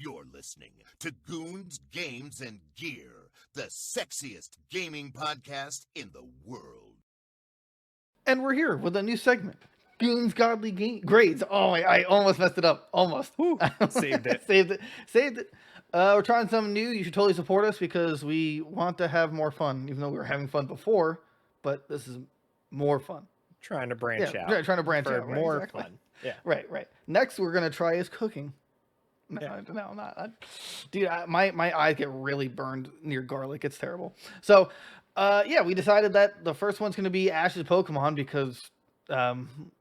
You're listening to Goons, Games, and Gear, the sexiest gaming podcast in the world. And we're here with a new segment, Goons Godly Grades. Oh, I almost messed it up. Almost. Whew, saved it. Saved it. We're trying something new. You should totally support us because we want to have more fun, even though we were having fun before. But this is more fun. Trying to branch out. Trying to branch for out. Right, more exactly. fun. Yeah. Right. Next, we're going to try is cooking. No, I'm not. Dude, my eyes get really burned near garlic. It's terrible. So, we decided that the first one's going to be Ash's Pokemon because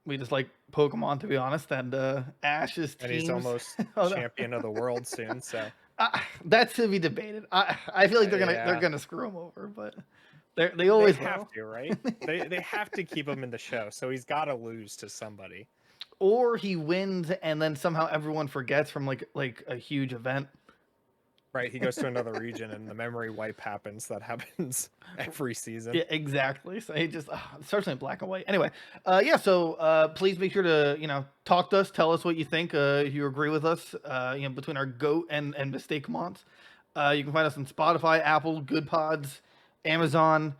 we just like Pokemon, to be honest. And Ash's teams... And he's almost champion of the world soon, so... That's to be debated. I feel like they're gonna screw him over, but they always have to, right? they have to keep him in the show, so he's got to lose to somebody. Or he wins and then somehow everyone forgets from like a huge event. Right, he goes to another region and the memory wipe happens. That happens every season. Yeah, exactly. So he just starts in black and white. Anyway, so please make sure to, talk to us, tell us what you think, if you agree with us, between our GOAT and Mistake Monts. You can find us on Spotify, Apple, Good Pods, Amazon,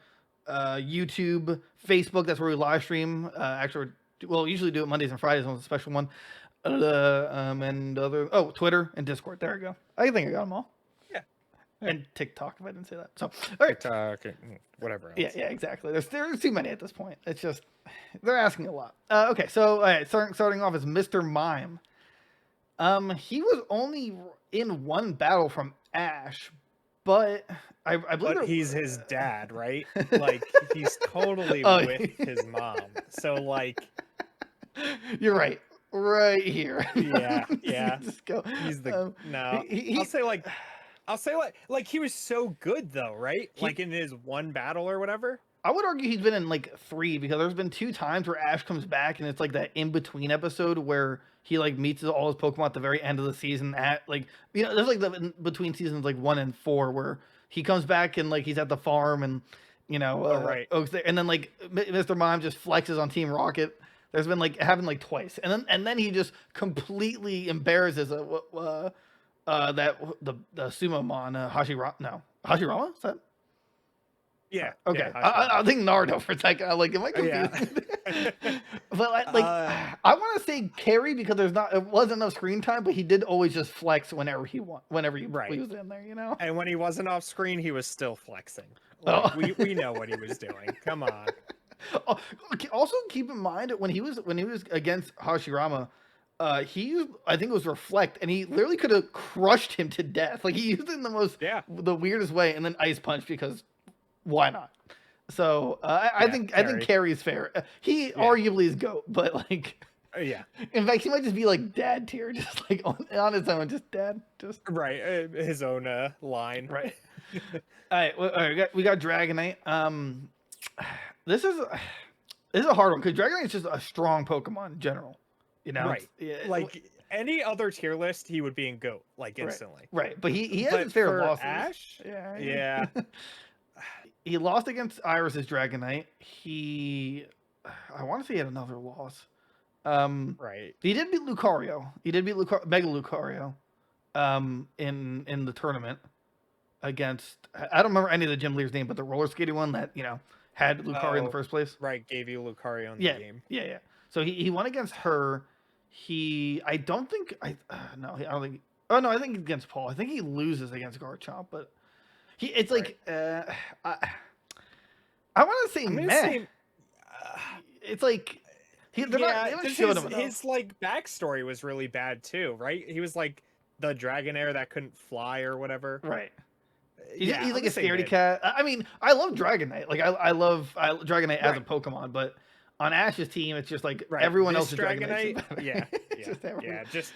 YouTube, Facebook. That's where we live stream. We usually do it Mondays and Fridays on a special one. And Twitter and Discord. There we go. I think I got them all. Yeah. And TikTok, if I didn't say that. So, all right. TikTok, whatever else. Yeah, exactly. There's too many at this point. It's just, they're asking a lot. Okay, so, all right, starting off is Mr. Mime. He was only in one battle from Ash, but I believe... But he's his dad, right? Like, he's totally with his mom. So, like... You're right. Right here. Yeah. Just go. He's the no. I'll say like he was so good though, right? Like in his one battle or whatever. I would argue he's been in like 3 because there's been 2 times where Ash comes back and it's like that in between episode where he like meets all his Pokemon at the very end of the season. At like there's like the in between seasons like 1 and 4 where he comes back and like he's at the farm and right. Oak's there, and then like Mr. Mime just flexes on Team Rocket. There's been like happened like twice, and then he just completely embarrasses the Sumomon Hashirama. Is that? Yeah. Okay. Yeah, I think Naruto for a second. I'm like, am I confused? Yeah. But I want to say Carrie because it wasn't enough screen time, but he did always just flex whenever he was in there, And when he wasn't off screen, he was still flexing. Like, we know what he was doing. Come on. Also, keep in mind when he was against Hashirama, I think it was Reflect, and he literally could have crushed him to death. Like he used it in the weirdest way, and then Ice Punch because why not? So I think Carrie's fair. He arguably is GOAT, but like in fact he might just be like dad tier, just like on his own, just dad, just right, his own line, right. All right, we got Dragonite. This is a hard one because Dragonite is just a strong Pokemon in general. Right? Like any other tier list, he would be in GOAT like instantly. Right. But he has his fair losses. Ash, yeah. He lost against Iris's Dragonite. I want to say he had another loss. Right. He did beat Lucario. Mega Lucario. In the tournament against I don't remember any of the gym leaders' name, but the roller skating one that had Lucario in the first place. Right, gave you Lucario in the game. Yeah. So he won against her. I think against Paul. I think he loses against Garchomp, but it's like I want to say meh. It's like they haven't showed him enough. His like backstory was really bad too, right? He was like the Dragonair that couldn't fly or whatever. Right. He's like a scaredy cat. I mean, I love Dragonite. Like I love Dragonite as a Pokemon, but on Ash's team, it's just like everyone else's Dragonite.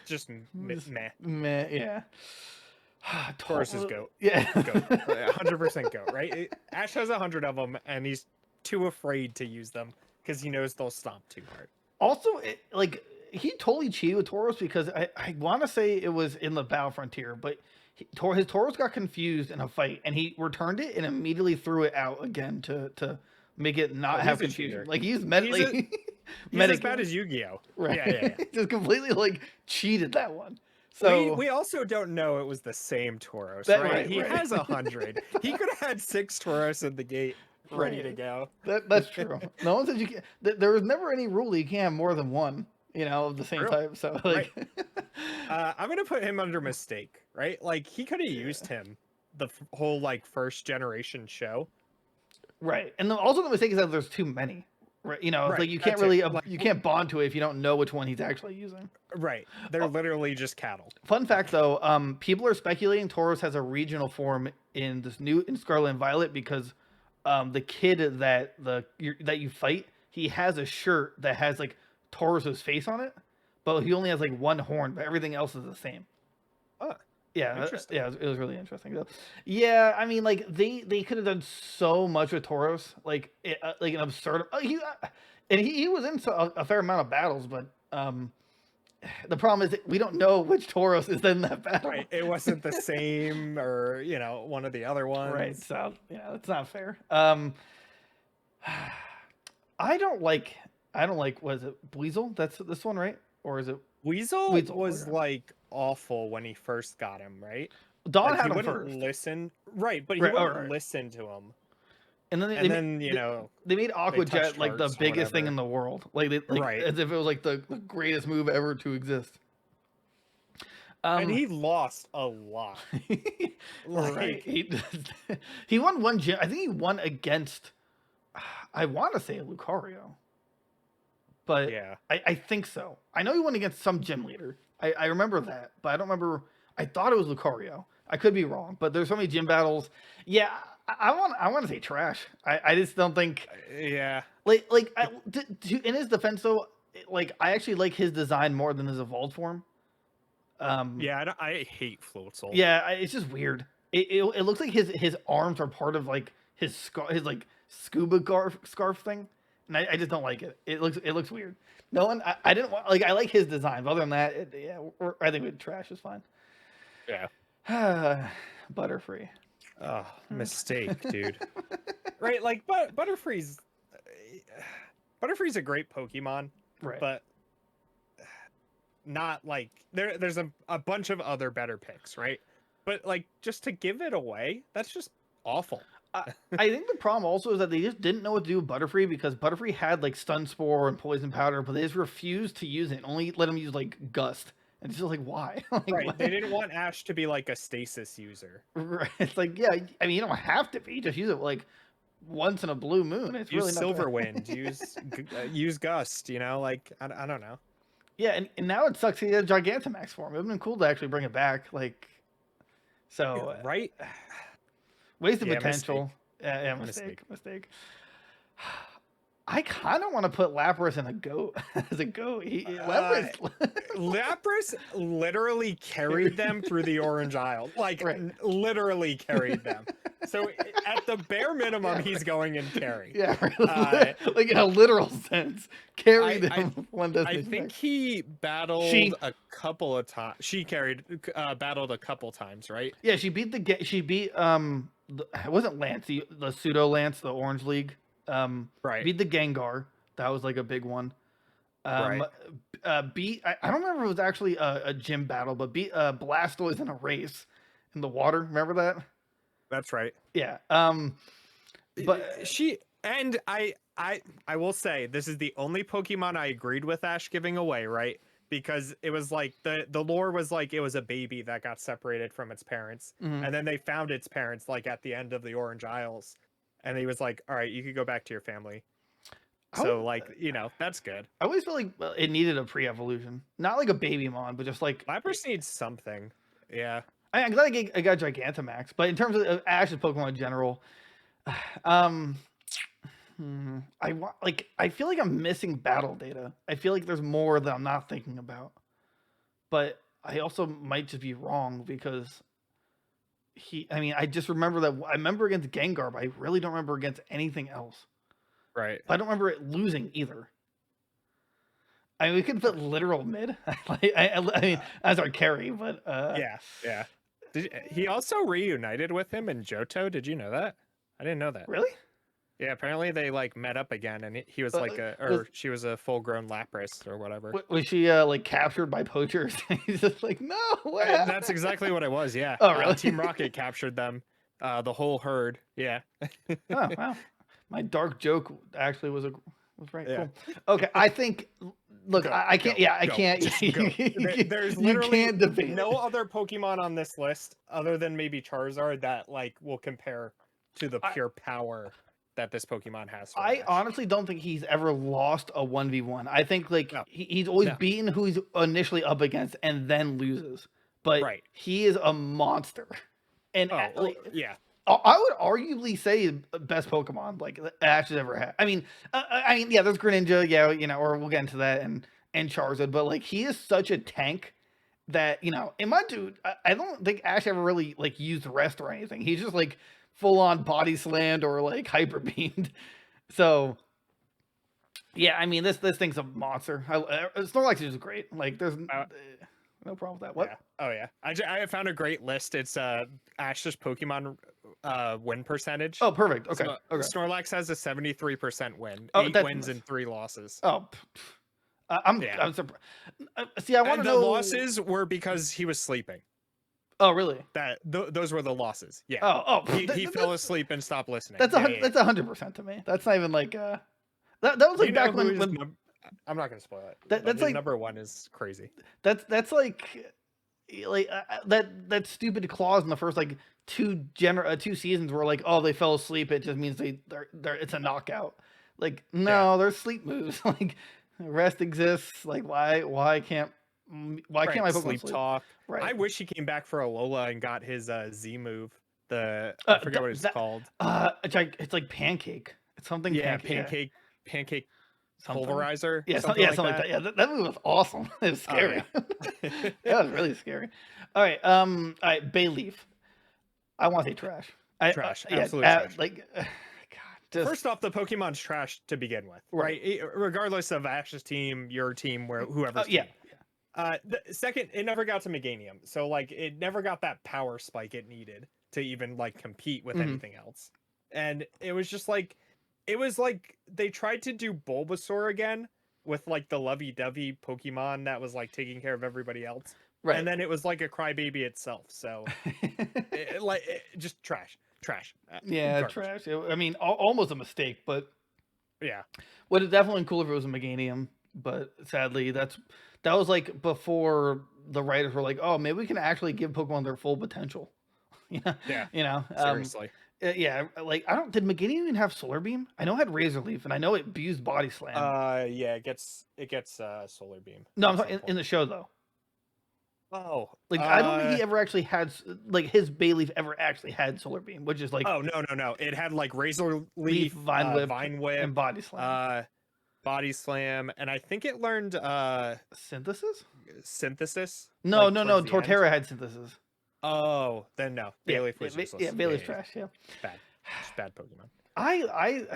Just meh. Meh, yeah. Taurus is GOAT. Yeah. GOAT. 100% GOAT, right? Ash has 100 of them, and he's too afraid to use them because he knows they'll stomp too hard. Also, he totally cheated with Tauros because I want to say it was in the Battle Frontier, but his Tauros got confused in a fight, and he returned it and immediately threw it out again to make it not have confusion. Like he's he's as bad as Yu-Gi-Oh. Right. Yeah. Just completely like cheated that one. So we also don't know it was the same Tauros, That- right? right, He right. has 100. He could have had 6 Tauros at the gate ready to Right. go. that's true. No one says you can't. There was never any rule that you can't have more than one. Of the same True. type. So like, I'm gonna put him under mistake, right? Like he could have used him the whole like first generation show. right. And also the mistake is that there's too many. Right. It's Right, like you can't that's it. really Like- you can't bond to it if you don't know which one he's actually using. Right. They're literally just cattle. Fun fact though, people are speculating Tauros has a regional form in Scarlet and Violet because the kid that you fight, he has a shirt that has like Taurus's face on it, but he only has like one horn, but everything else is the same. Oh, Yeah, interesting. yeah, it was really interesting. So, yeah, I mean, like they could have done so much with Tauros, like like an absurd. He was in a fair amount of battles, but the problem is that we don't know which Tauros is in that battle. Right. It wasn't the same or, one of the other ones. Right. So yeah, that's not fair. I don't like. Was it Weasel? That's this one, right? Or is it Weasel was okay. like awful when he first got him, right? Dawn Like, had he him wouldn't first, listen. Right, but he Right, wouldn't right. listen to him. and then And then, they made Aqua Jet touched like the hearts or biggest thing whatever. in the world, Right. as if it was like the greatest move ever to exist. And he lost a lot. Right. He won one gym. I think he won against. I want to say Lucario, but Yeah. I think so. I know he won against some gym leader. I remember that, but I don't remember. I thought it was Lucario. I could be wrong, but there's so many gym battles. Yeah, I want to say trash. I just don't think Yeah. in his defense though, like I actually like his design more than his evolved form. Yeah, I hate Floatzel. Yeah, it's just weird. It looks like his arms are part of like his like scuba scarf thing, and I just don't like it. It looks weird. No one, I didn't want like I like his design. But other than that, I think trash is fine. Yeah. Butterfree. Oh, mistake, dude. Right, like Butterfree's a great Pokemon, Right. but not like there's a bunch of other better picks, right? But like just to give it away, that's just awful. I think the problem also is that they just didn't know what to do with Butterfree because Butterfree had like Stun Spore and Poison Powder, but they just refused to use it. Only let him use like Gust, and it's just like why? Like, Right. why? They didn't want Ash to be like a stasis user. Right. It's like yeah, I mean you don't have to be. Just use it like once in a blue moon. It's Use really not that- Silverwind. use Gust. Like I don't know. Yeah, and now it sucks he had a Gigantamax form. It would have been cool to actually bring it back. Like, so Right. wasted Yeah, potential. Yeah, mistake. I kind of want to put Lapras in a goat as a goat. Lapras literally carried them through the Orange Isle. Like, Right. literally carried them. So, at the bare minimum, he's going in carry. Yeah, Uh, like in a literal sense, carry I- them from one I destination. think he battled She- a couple of times. She battled a couple times, right? Yeah, she beat it wasn't Lance, the pseudo Lance, the Orange League. Right. Beat the Gengar. That was like a big one. Right. Beat I don't remember if it was actually a gym battle, but beat Blastoise in a race in the water. Remember that? That's right. Yeah. But she and I will say this is the only Pokemon I agreed with Ash giving away, right? Because it was like the lore was like it was a baby that got separated from its parents, Mhm. and then they found its parents like at the end of the Orange Isles, and he was like, "All right, you could go back to your family." So like that's good. I always feel like it needed a pre-evolution, not like a baby mon, but just like Lapras needs something. Yeah. I'm glad I got Gigantamax, but in terms of Ash's Pokemon in general, I feel like I'm missing battle data. I feel like there's more that I'm not thinking about, but I also might just be wrong because I just remember that I remember against Gengar, but I really don't remember against anything else. Right. I don't remember it losing either. I mean, we could put literal mid. I mean, as our carry, but Yeah. He also reunited with him in Johto. Did you know that? I didn't know that. Really? Yeah, apparently they like met up again, and he was like she was a full-grown Lapras or whatever. Was she like captured by poachers? He's just like, no, what happened? That's exactly what it was. Yeah. Oh, really? Team Rocket captured them, the whole herd. Yeah. Oh, wow. My dark joke actually was right. Yeah. Cool. Okay, I think. Look, I can't. I can't. There's you literally can't debate no it. other Pokemon on this list other than maybe Charizard that like will compare to the pure power that this Pokemon has. I honestly don't think he's ever lost a 1v1. I think like he's always beaten who he's initially up against and then loses. But he is a monster. And yeah. I would arguably say best Pokemon like Ash has ever had. I mean, yeah, there's Greninja, yeah, you know, or we'll get into that, and Charizard, but like he is such a tank that, you know, in my dude, I don't think Ash ever really like used rest or anything. He's just like full on body slammed or like hyper beamed. So yeah, I mean this thing's a monster. Snorlax is great. Like there's no problem with that. What? Yeah. Oh yeah, I found a great list. It's Ash's Pokemon win percentage. Oh, perfect. Okay. So, okay. Snorlax has a 73% win. 8 wins and 3 losses. Oh, I'm surprised. See, I want to know. The losses were because he was sleeping. Oh, really? Those were the losses. Yeah. Oh, he fell asleep and stopped listening. That's 100% to me. That's not even like that was like back when I'm not gonna spoil it. That's like number 1 is crazy. That's like that stupid clause in the first like two seasons where like, oh, they fell asleep, it just means they're it's a knockout. Like no, there's sleep moves. Like rest exists. Like why can't my Pokemon sleep talk? Right. I wish he came back for Alola and got his Z move. I forget what it's called. It's like pancake. It's something. Yeah, pancake pulverizer. Yeah, something like that. Yeah, that move was awesome. It was scary. Oh, yeah. That was really scary. All right, Bayleaf. I want to say trash. Trash. Absolutely trash. Like, God. First off, the Pokemon's trash to begin with, right? Regardless of Ash's team, your team, whoever's team. Second, it never got to Meganium, so like it never got that power spike it needed to even like compete with anything else. And it was just like, they tried to do Bulbasaur again with like the lovey-dovey Pokemon that was like taking care of everybody else. Right. And then it was like a crybaby itself. So just trash. Yeah, garbage. Trash. I mean, almost a mistake, but yeah. Would it definitely cool if it was a Meganium, but sadly that was like before the writers were like, oh, maybe we can actually give Pokemon their full potential. Yeah. You know, seriously. Yeah, like did Meganium even have Solar Beam? I know it had Razor Leaf, and I know it abused Body Slam. Yeah, it gets Solar Beam. No, I'm talking in the show though. Oh, like I don't think he ever actually had like his Bayleaf ever actually had Solar Beam, which is like no. It had like Razor Leaf, Vine Whip, and Body Slam. Body Slam, and I think it learned Synthesis. No. Torterra had Synthesis. Oh, then no. Bayleaf was useless. Yeah, Bayleaf's trash. Yeah, bad. Just bad Pokemon. I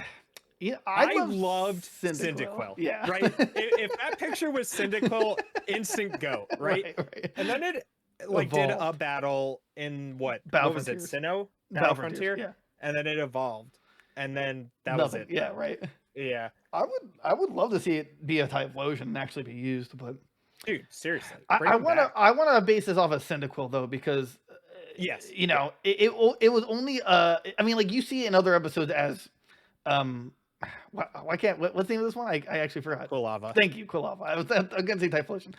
loved Cyndaquil. Yeah, right. If that picture was Cyndaquil, instant go. Right. And then it like did a battle in what was it? Sinnoh? Battle Frontier. Yeah. And then it evolved, and then that was it. Yeah. Right. Yeah. I would love to see it be a Typhlosion and actually be used, but. Dude, seriously. I want to base this off of Cyndaquil though, because yes, you know, it was only I mean, like you see it in other episodes as what's the name of this one? I actually forgot. Quilava. Thank you, Quilava. I'm gonna say Typhlosion.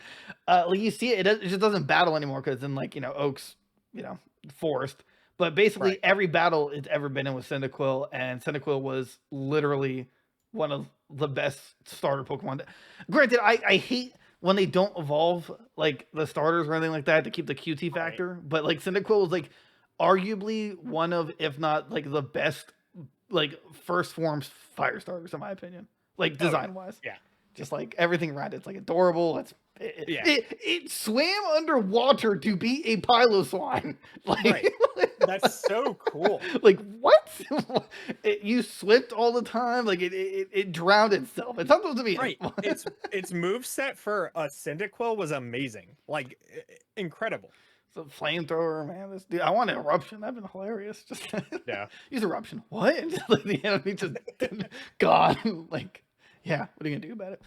Like you see it just doesn't battle anymore because in like, you know, Oak's, you know, forest. But basically every battle it's ever been in with Cyndaquil, and Cyndaquil was literally one of the best starter Pokemon. Granted, I hate when they don't evolve like the starters or anything like that to keep the QT factor, but like Cyndaquil was like arguably one of, if not like the best, like first form fire starters in my opinion, like design wise. Yeah, just like everything around it's like adorable. It swam underwater to be a Piloswine. Like that's so cool. Like what? You slipped all the time. Like it drowned itself. It's not supposed to be its moveset for a Cyndaquil was amazing. Like incredible. So flamethrower, man. This dude, I want an eruption. That'd been hilarious. Just Yeah. use eruption. What? And just, like the enemy just gone. Like, yeah. What are you gonna do about it?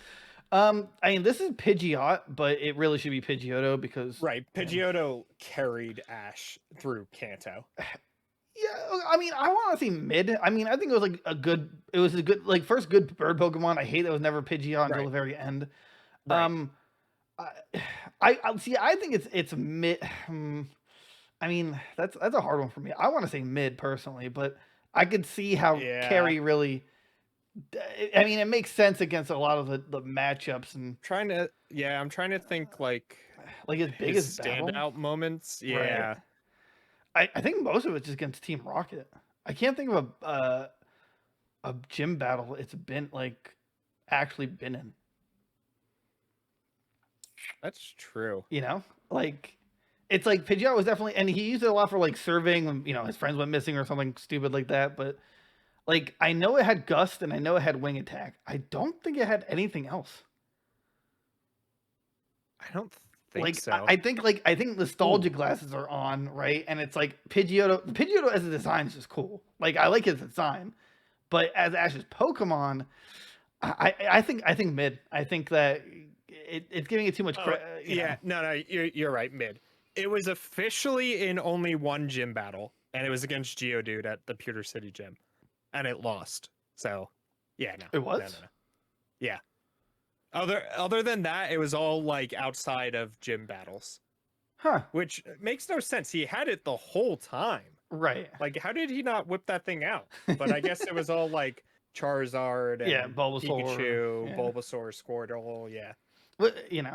I mean, this is Pidgeot, but it really should be Pidgeotto because Pidgeotto carried Ash through Kanto. Yeah, I mean, I want to say mid. I mean, I think it was like a good. It was a good like first good bird Pokemon. I hate that it was never Pidgeot until the very end. Right. I see. I think it's mid. I mean, that's a hard one for me. I want to say mid personally, but I could see how Carrie really. I mean, it makes sense against a lot of the matchups and I'm trying to think like his biggest standout moments. Yeah. Right. I think most of it's just against Team Rocket. I can't think of a gym battle it's been like actually been in. That's true. You know, like it's like Pidgeot was definitely, and he used it a lot for like surveying when his friends went missing or something stupid like that. But like I know it had Gust and I know it had Wing Attack. I don't think it had anything else. I don't think so. I think nostalgia glasses are on, right? And it's like Pidgeotto as a design is just cool. Like I like his design, but as Ash's Pokemon, I think mid. I think that it's giving it too much credit. No, you're right, mid. It was officially in only one gym battle, and it was against Geodude at the Pewter City gym, and it lost. So, yeah, no. It was? No. Yeah. Other than that, it was all like outside of gym battles. Huh. Which makes no sense. He had it the whole time. Right. Like, how did he not whip that thing out? But I guess it was all like Charizard and Bulbasaur, Pikachu, Bulbasaur, Squirtle, yeah. Well,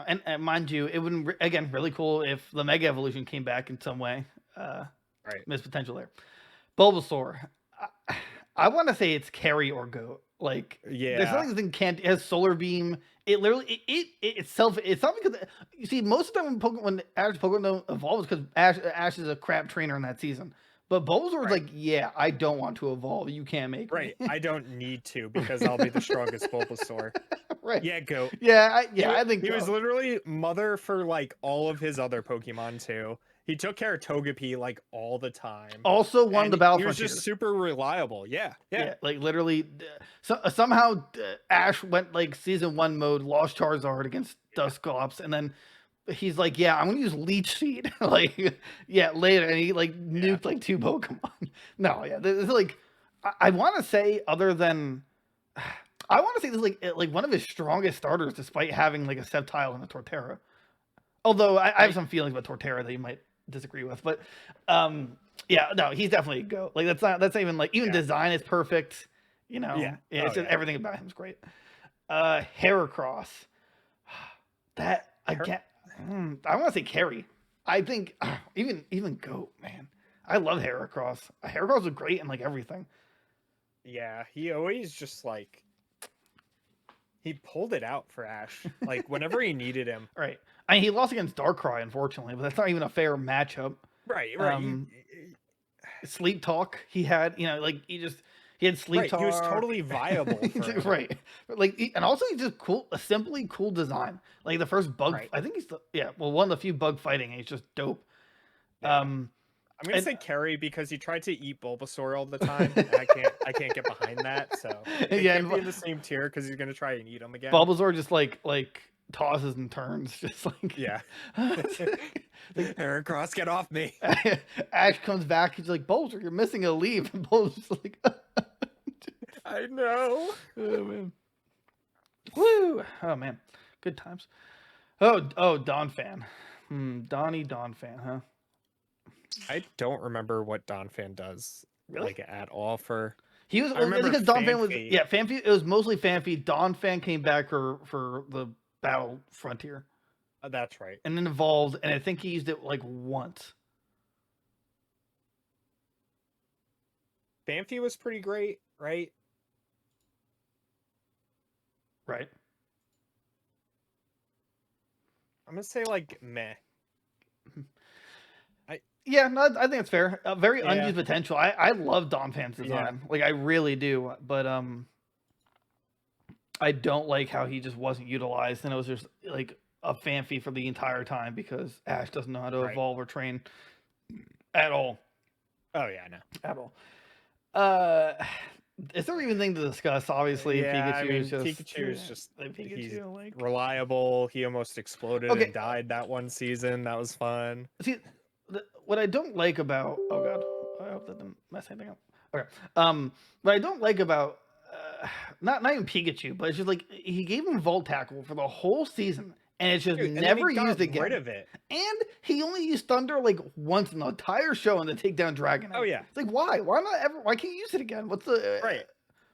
and mind you, it would again really cool if the Mega Evolution came back in some way. Right. Missed potential there. Bulbasaur. I want to say it's Carry or Goat. Like, there's something it has Solar Beam. It literally, it itself, it's not because, you see, most of the time when Ash Pokemon don't evolve, is because Ash is a crap trainer in that season. But Bulbasaur's like, yeah, I don't want to evolve. You can't make me. I don't need to because I'll be the strongest Bulbasaur. Right. Yeah, Goat. Yeah, I think he was literally mother for like all of his other Pokemon too. He took care of Togepi like all the time. Also won the battle. He was just super reliable. Yeah. Like literally, somehow Ash went like season 1 mode, lost Charizard against Dusclops, and then he's like, "Yeah, I'm gonna use Leech Seed." Like, later, and he like nuked like 2 Pokemon. No, this is like, I want to say other than, I want to say this is like one of his strongest starters, despite having like a Sceptile and a Torterra. Although I have some feelings about Torterra that you might disagree with, but no, he's definitely a GOAT. Like that's not even like design is perfect, it's just everything about him is great. Heracross, that again, I want to say Carry. I think even GOAT, man. I love Heracross. Heracross was great in like everything. Yeah, he always just like he pulled it out for Ash, like whenever he needed him. Right. I mean, he lost against Darkrai, unfortunately, but that's not even a fair matchup. Right. Sleep Talk, he had, he had Sleep Talk. He was totally viable. Right. Like, and also he's just cool, a simply cool design. Like the first bug, I think he's one of the few bug fighting, and he's just dope. Yeah. I'm gonna say Carry because he tried to eat Bulbasaur all the time. And I can't get behind that. So he can't be in the same tier because he's gonna try and eat him again. Bulbasaur just like tosses and turns, just like Heracross, get off me. Ash comes back, he's like, Bulbasaur, you're missing a leaf, and Bulbasaur's like, I know. Oh man. Woo! Oh man, good times. Oh, Donphan. Donphan, huh? I don't remember what Donphan does like at all for. He was because Donphan was Fanfy. It was mostly Fanfy. Donphan came back for the Battle Frontier. That's right. And then evolved, and I think he used it like once. Fanfy was pretty great, right? Right. I'm gonna say like meh. I think it's fair. Very unused potential. I love Donphan's design. Like I really do, but I don't like how he just wasn't utilized, and it was just like a Phanpy for the entire time because Ash doesn't know how to Right. evolve or train at all. Oh yeah, no. At all. Is there even anything to discuss? Obviously, Yeah, Pikachu I mean, is just Pikachu is just like he's Pikachu. Like reliable. He almost exploded Okay. and died that one season. That was fun. See, what I don't like about god, I hope that didn't mess anything up. Okay, what I don't like about not even Pikachu, but it's just like he gave him Volt Tackle for the whole season, and it's just Dude, and then never he got used again. rid of it. And he only used Thunder like once in the entire show, and to take down Dragonite. Oh yeah, it's like why? Why not ever? Why can't you use it again? What's the right?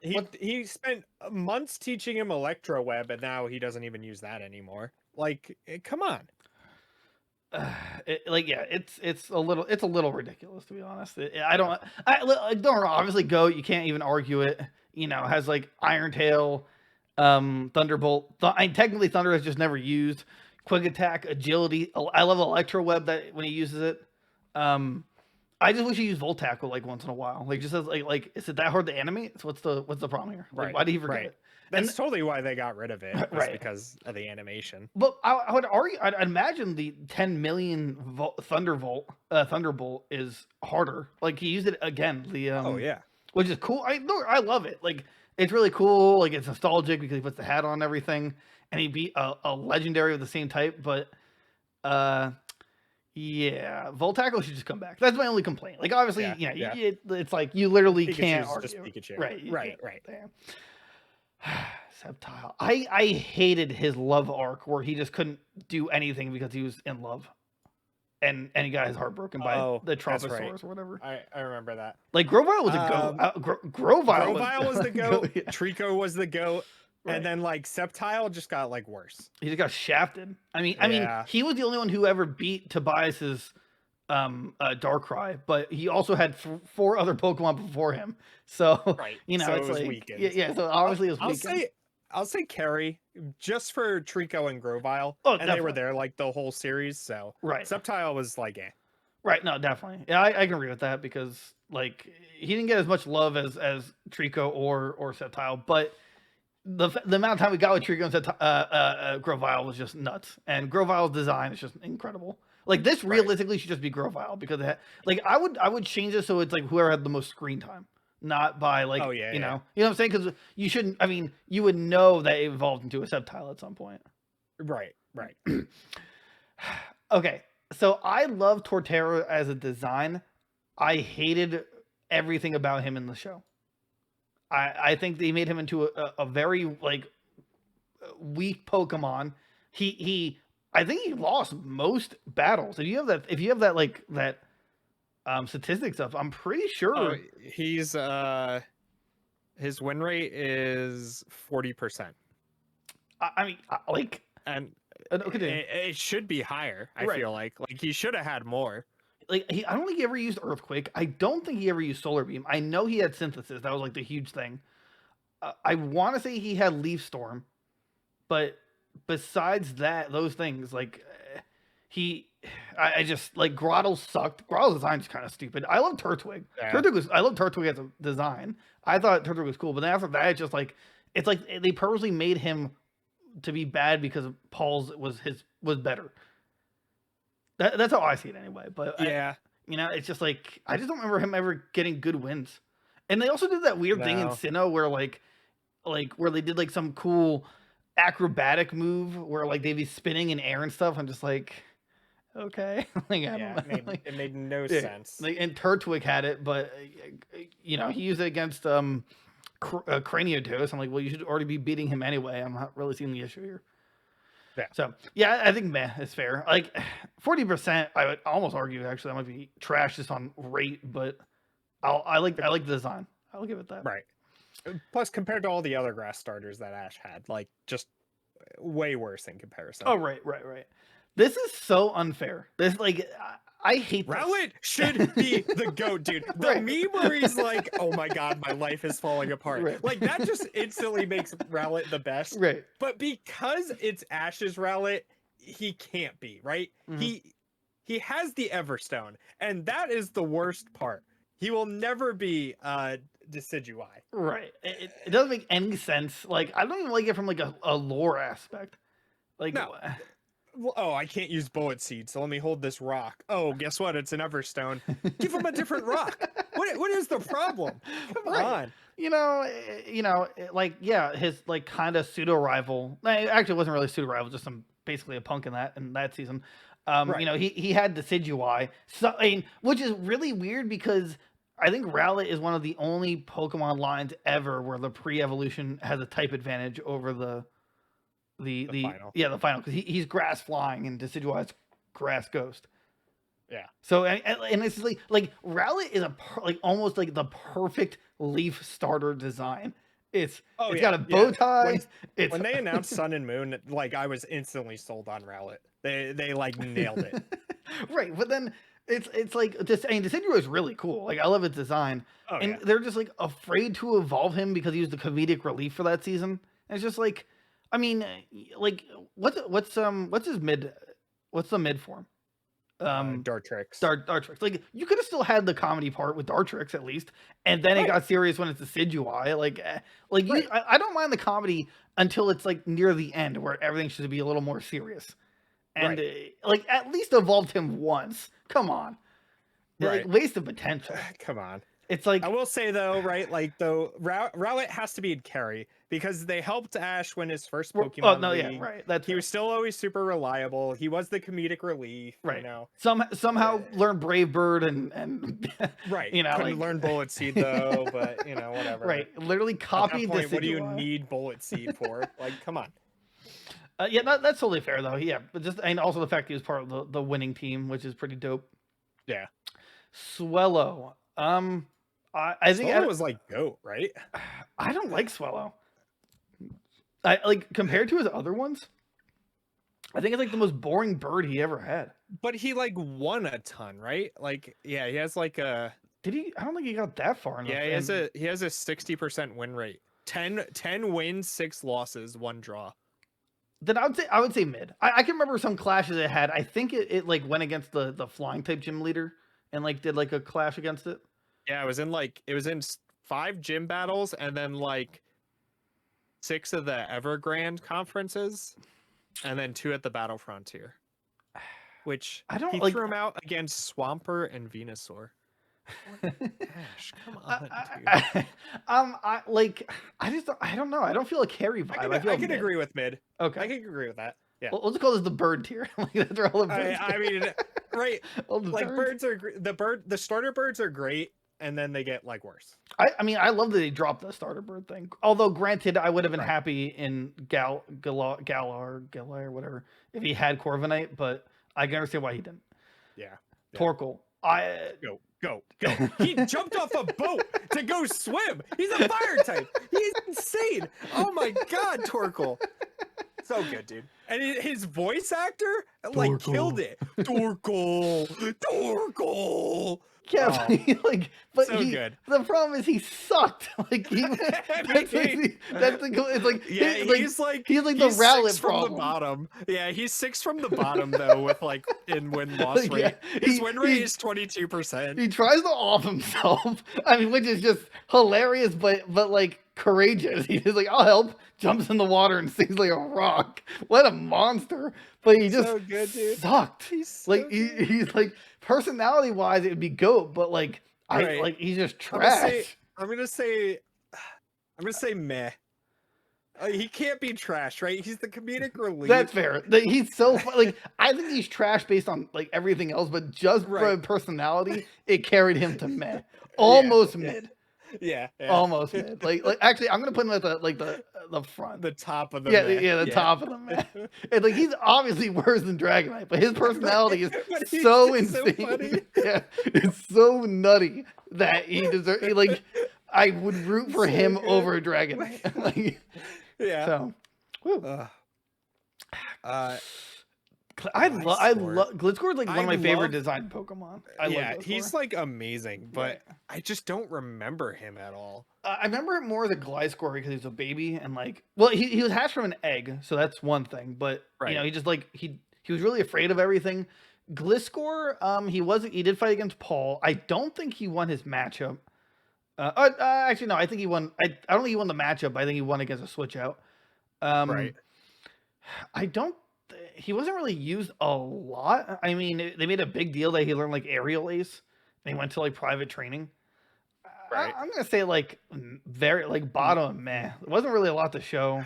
He spent months teaching him Electro Web, and now he doesn't even use that anymore. Like, come on. It's a little ridiculous, to be honest. I don't obviously Goat, you can't even argue it. You know, has like Iron Tail, Thunderbolt. Technically Thunder has just never used Quick Attack, Agility. I love Electro Web that when he uses it. I just wish he used Volt Tackle like once in a while. Like just as like is it that hard to animate? So what's the problem here? Like, Right. why did he forget Right. it? That's totally why they got rid of it. Right. Because of the animation. But I would argue, I'd imagine the 10 million Thunderbolt is harder. Like he used it again. Oh yeah. Which is cool. I love it. Like it's really cool. Like it's nostalgic because he puts the hat on and everything, and he beat a legendary of the same type. But yeah, Volt Tackle should just come back. That's my only complaint. Like obviously, it's like you literally Pikachu's can't argue. just Pikachu. Right. Damn. Sceptile. I hated his love arc where he just couldn't do anything because he was in love, and he got his heart broken by the Troposaurus or whatever. I remember that. Like Grovyle was a goat. Grovyle was the goat. Yeah. Trico was the goat. Right. And then like Sceptile just got like worse. He just got shafted. I mean, he was the only one who ever beat Tobias's Darkrai, but he also had 4 other Pokemon before him. So you know, so it's it was like weakened. yeah. So obviously it was weakened. I'll say Carry just for Trico and Grovyle. Oh, and they were there like the whole series. So Sceptile was like Right, no, definitely. Yeah, I can agree with that because like he didn't get as much love as Trico or Sceptile, but the amount of time we got with Trico and Grovyle was just nuts, and Grovyle's design is just incredible. Like this realistically should just be Grovyle because I would change it so it's like whoever had the most screen time, not by like you know what I'm saying, because you shouldn't. I mean, you would know that it evolved into a Sceptile at some point. Right. Okay, so I love Torterra as a design. I hated everything about him in the show. I think they made him into a very like weak Pokemon. I think he lost most battles. If you have that statistic stuff, I'm pretty sure he's his win rate is 40%. I mean, like, and okay, it should be higher. I feel like he should have had more. Like I don't think he ever used Earthquake. I don't think he ever used Solar Beam. I know he had Synthesis. That was like the huge thing. I want to say he had Leaf Storm, but besides that, those things like I just like Grottle sucked. Grottle's design is kind of stupid. I love Turtwig. Yeah. I love Turtwig as a design. I thought Turtwig was cool, but then after that, it's like they purposely made him to be bad because Paul's was better. That's how I see it anyway. But it's just like I just don't remember him ever getting good wins. And they also did that weird thing in Sinnoh where where they did like some cool acrobatic move where like they'd be spinning in air and stuff. I'm just like, okay, it made no sense. Like, and Turtwig had it, but he used it against Craniodose. I'm like, well, you should already be beating him anyway. I'm not really seeing the issue here. Yeah. So yeah, I think meh is fair. Like 40%, I would almost argue actually that might be trash just on rate, but I like the design. I'll give it that. Right. Plus, compared to all the other grass starters that Ash had, like just way worse in comparison. Oh right. This is so unfair. This like I hate Rowlet should be the GOAT, dude. The meme where he's like, "Oh my god, my life is falling apart." Like that just instantly makes Rowlet the best. Right. But because it's Ash's Rowlet, he can't be, right? Mm-hmm. He has the Everstone, and that is the worst part. He will never be Decidueye. Right. It doesn't make any sense. Like I don't even like it from like a lore aspect. Like no. Oh, I can't use bullet seed, so let me hold this rock. Oh, guess what? It's an Everstone. Give him a different rock. What is the problem? Come on. Like, yeah, his like kind of pseudo rival. Actually, it wasn't really pseudo rival, just basically a punk in that season. Right. He had Decidueye, so which is really weird because I think Rowlet is one of the only Pokemon lines ever where the pre-evolution has a type advantage over the final. the final, because he's grass flying and Decidueye's grass ghost. Yeah. So and it's like Rowlet is almost like the perfect leaf starter design. It's got a bow tie. When they announced Sun and Moon, like I was instantly sold on Rowlet. They like nailed it. Right, but then it's like this. I mean, Decidueye is really cool. Like, I love its design, and they're just like afraid to evolve him because he was the comedic relief for that season. And it's just like, I mean, like what's his mid? What's the mid form? Dartrix. Dartrix. Like, you could have still had the comedy part with Dartrix at least, and then it got serious when it's Decidueye. Right. I don't mind the comedy until it's like near the end where everything should be a little more serious. And like, at least evolved him once. Come on, like, waste of potential. Come on. It's like, I will say though, right? Like, though, Rowlet has to be in carry because they helped Ash win his first Pokemon League. He was still always super reliable. He was the comedic relief, right? You know, somehow learn Brave Bird and right. You know, couldn't learn Bullet Seed though, but you know, whatever. Right, literally copied this. What do you need Bullet Seed for? Like, come on. Yeah, that's totally fair though. Yeah, but and also the fact he was part of the winning team, which is pretty dope. Yeah. Swellow. I think Swellow was like GOAT, right? I don't like Swellow. I like, compared to his other ones, I think it's like the most boring bird he ever had. But he like won a ton, right? Like, yeah, he has like a. Did he? I don't think he got that far enough. Yeah, he has a 60% win rate. 10 wins, 6 losses, 1 draw. Then I would say mid. I can remember some clashes it had. I think it like went against the flying type gym leader and like did like a clash against it. Yeah, it was in 5 gym battles and then like 6 of the Evergrande conferences, and then 2 at the Battle Frontier. Which he threw him out against Swampert and Venusaur. Ash, come on, dude. I don't know. I don't feel a carry vibe. I can agree with mid. Okay, I can agree with that. Yeah, we'll just call this the bird tier. Like, that's where all the birds. I mean, right? Like, birds are the starter birds are great, and then they get like worse. I mean, I love that they dropped the starter bird thing. Although, granted, I would have been happy in Galar, or whatever if he had Corviknight, but I can understand why he didn't. Yeah. Torkoal. Go. He jumped off a boat to go swim. He's a fire type. He's insane. Oh my God, Torkoal. So good, dude. And his voice actor like killed it. Torkoal. Yeah, good. The problem is he sucked. Like, he's like the Rowlet from problem. the bottom. Yeah, he's 6 from the bottom though, with like in win-loss rate. His win rate is 22%. He tries to off himself. I mean, which is just hilarious, but like courageous. He's just like, I'll help. Jumps in the water and sings like a rock. What a monster! But he just sucked. He's like, personality wise, it would be GOAT, but like, he's just trash. I'm gonna say meh. He can't be trash, right? He's the comedic relief. That's fair. He's so like, I think he's trash based on like everything else, but just for personality, it carried him to meh, almost mid. Yeah, almost mid. Like actually, I'm gonna put him at the front, the top of the top of the meh. And like, he's obviously worse than Dragonite, but his personality is so insane. So funny. Yeah, it's so nutty that he deserves. Like, I would root for him good. Over Dragonite. Like, yeah. So, I love Gliscor is like one of my favorite designed Pokemon. He's like amazing, but I just don't remember him at all. I remember it more as a Gliscor because he was a baby and like, well, he was hatched from an egg, so that's one thing. But you know, he just like he was really afraid of everything. Gliscor, he did fight against Paul. I don't think he won his matchup. Actually, no, I think he won. I don't think he won the matchup. I think he won against a switch out. I don't he wasn't really used a lot. I mean, they made a big deal that he learned like aerial ace, and he went to like private training. Right. I'm gonna say like very like bottom. Meh, it wasn't really a lot to show.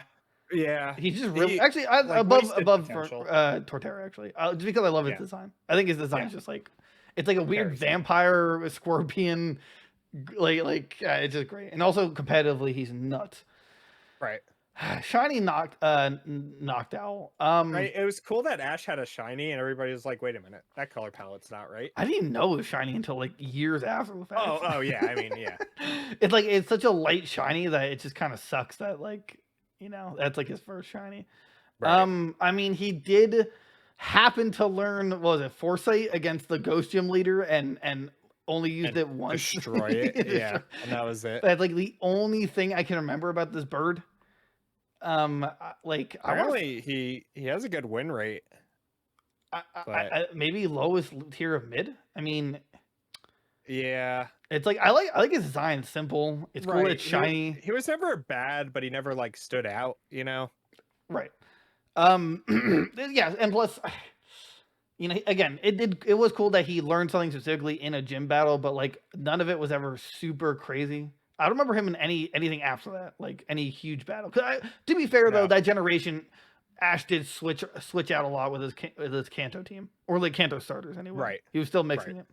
Yeah. He's just really He, actually like, above potential. Torterra actually, just because I love his Yeah. design. I think his design's Yeah. just like it's like a weird Very vampire scorpion, it's just great. And also competitively, he's nuts. Right. Shiny knocked out. Right. It was cool that Ash had a shiny, and everybody was like, "Wait a minute, that color palette's not right." I didn't even know it was shiny until like years after the fact. Oh yeah. I mean, yeah. It's like it's such a light shiny that it just kind of sucks that like that's like his first shiny. Right. I mean, he did happen to learn, what was it, Foresight against the Ghost Gym leader, and only used it once. Destroy it. Yeah, and that was it. That's like the only thing I can remember about this bird. Apparently he has a good win rate. Maybe lowest tier of mid. I mean, yeah, it's like I like his design. It's simple. It's cool. It's shiny. He was never bad, but he never like stood out. Right. Yeah, and plus, again, it was cool that he learned something specifically in a gym battle, but like none of it was ever super crazy. I don't remember him in anything after that, like any huge battle. To be fair though, that generation, Ash did switch out a lot with his Kanto team, or like Kanto starters anyway. Right. He was still mixing it.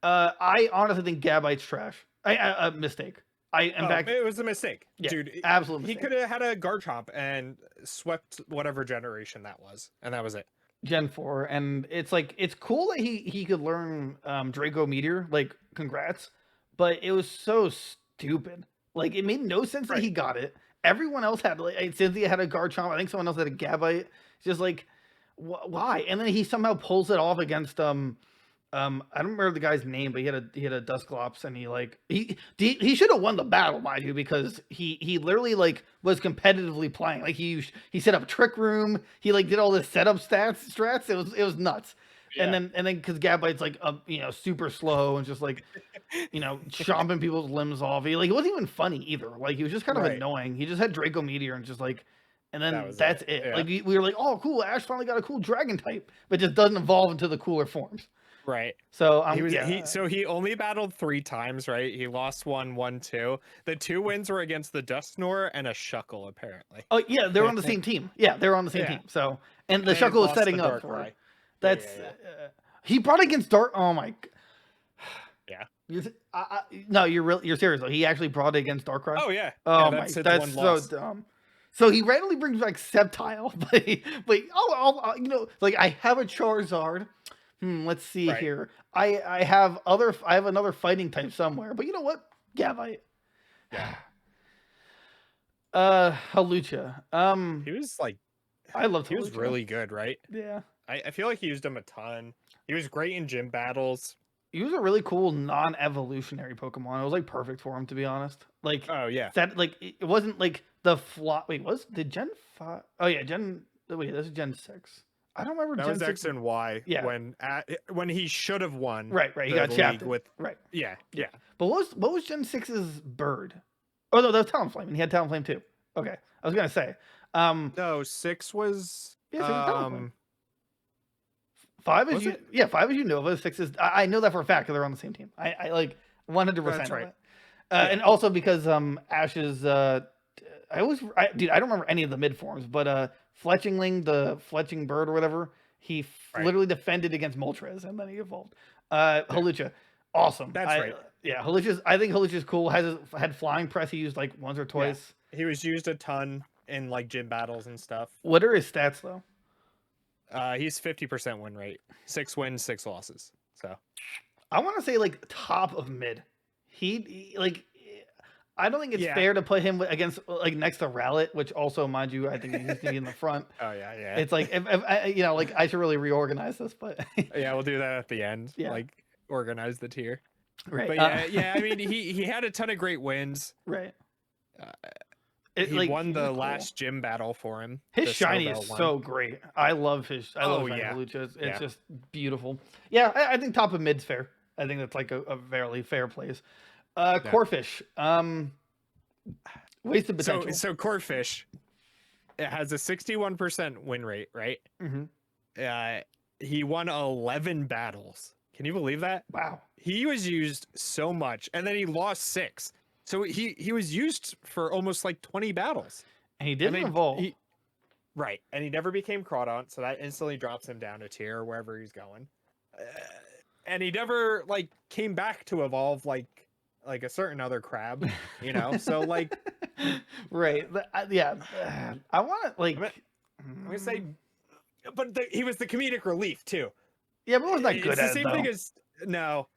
I honestly think Gabite's trash. A mistake. It was a mistake, dude. Absolutely, he could have had a Garchomp and swept whatever generation that was, and that was it. Gen 4, and it's like it's cool that he could learn Draco Meteor. Like, congrats, but it was so stupid. Like, it made no sense that he got it. Everyone else had Cynthia had a Garchomp. I think someone else had a Gabite. It's just like, why? And then he somehow pulls it off against I don't remember the guy's name, but he had a Dusclops, and he should have won the battle, mind you, because he literally like was competitively playing. Like he set up Trick Room, he like did all this setup strats. It was nuts. Yeah. And then because Gabite's like super slow and just like chomping people's limbs off. It wasn't even funny either. Like he was just kind of annoying. He just had Draco Meteor and just like. And then that's it. Yeah. Like we were like, oh cool, Ash finally got a cool dragon type, but just doesn't evolve into the cooler forms. Right. So he only battled 3 times, right? He lost 1, won 2. The 2 wins were against the Dusknoir and a Shuckle, apparently. Oh yeah, they were on the same team. Yeah, they were on the same team. So and the Shuckle was setting up for it. That's he brought against Dark. Oh my. Yeah. No, you're serious though. He actually brought it against Darkrai. Oh yeah. Oh my, that's so dumb. So he randomly brings back Sceptile, but like I have a Charizard. Let's see here. I have another fighting type somewhere, but you know what? Gabite. Yeah. Halucha. He was like, I loved Halucha. He was really good, right? Yeah. I feel like he used him a ton. He was great in gym battles. He was a really cool non-evolutionary Pokemon. It was like perfect for him, to be honest. Like, oh yeah, that like it wasn't like the Wait, did Gen 5? Oh yeah, this is Gen 6. I don't remember. That Gen was 6. X and Y. Yeah. When he should have won. Right. He got shafted with. Right. Yeah. But what was Gen 6's bird? Oh no, that was Talonflame, and he had Talonflame too. Okay, I was gonna say. No, 6 was. Yeah, 6 was Talonflame. 5 is Five is Nova. 6 is I know that for a fact because they're on the same team. I like 100%. That's right. And also because Ash's I don't remember any of the mid forms, but Fletchingling, the Fletching bird or whatever, he literally defended against Moltres and then he evolved. Halucha, awesome. That's right. Yeah, I think Halucha's cool. Had flying press. He used like once or twice. Yeah. He was used a ton in like gym battles and stuff. What are his stats though? He's 50% win rate, 6 wins, 6 losses. So I want to say like top of mid. He like. I don't think it's fair to put him against like next to Rowlet, which also, mind you, I think he's gonna be in the front. Oh yeah. It's like if like I should really reorganize this, but yeah, we'll do that at the end. Yeah, like organize the tier. Right. But yeah. I mean, he had a ton of great wins. Right. He won the last gym battle for him. His shiny is so great. I love his. I love Halucha. It's just beautiful. Yeah, I think top of mid's fair. I think that's like a fairly fair place. Corphish. Wasted potential. So Corphish. it has a 61% win rate, right? Mm-hmm. He won 11 battles. Can you believe that? Wow. He was used so much, and then he lost 6. So he was used for almost like 20 battles. And he didn't evolve. Right, and he never became Crawdaunt, so that instantly drops him down a tier wherever he's going. And he never like came back to evolve like a certain other crab, you know. So like, right, yeah. I want to like. I'm gonna say, but he was the comedic relief too. Yeah, but it was not good it's at the same it, thing as no.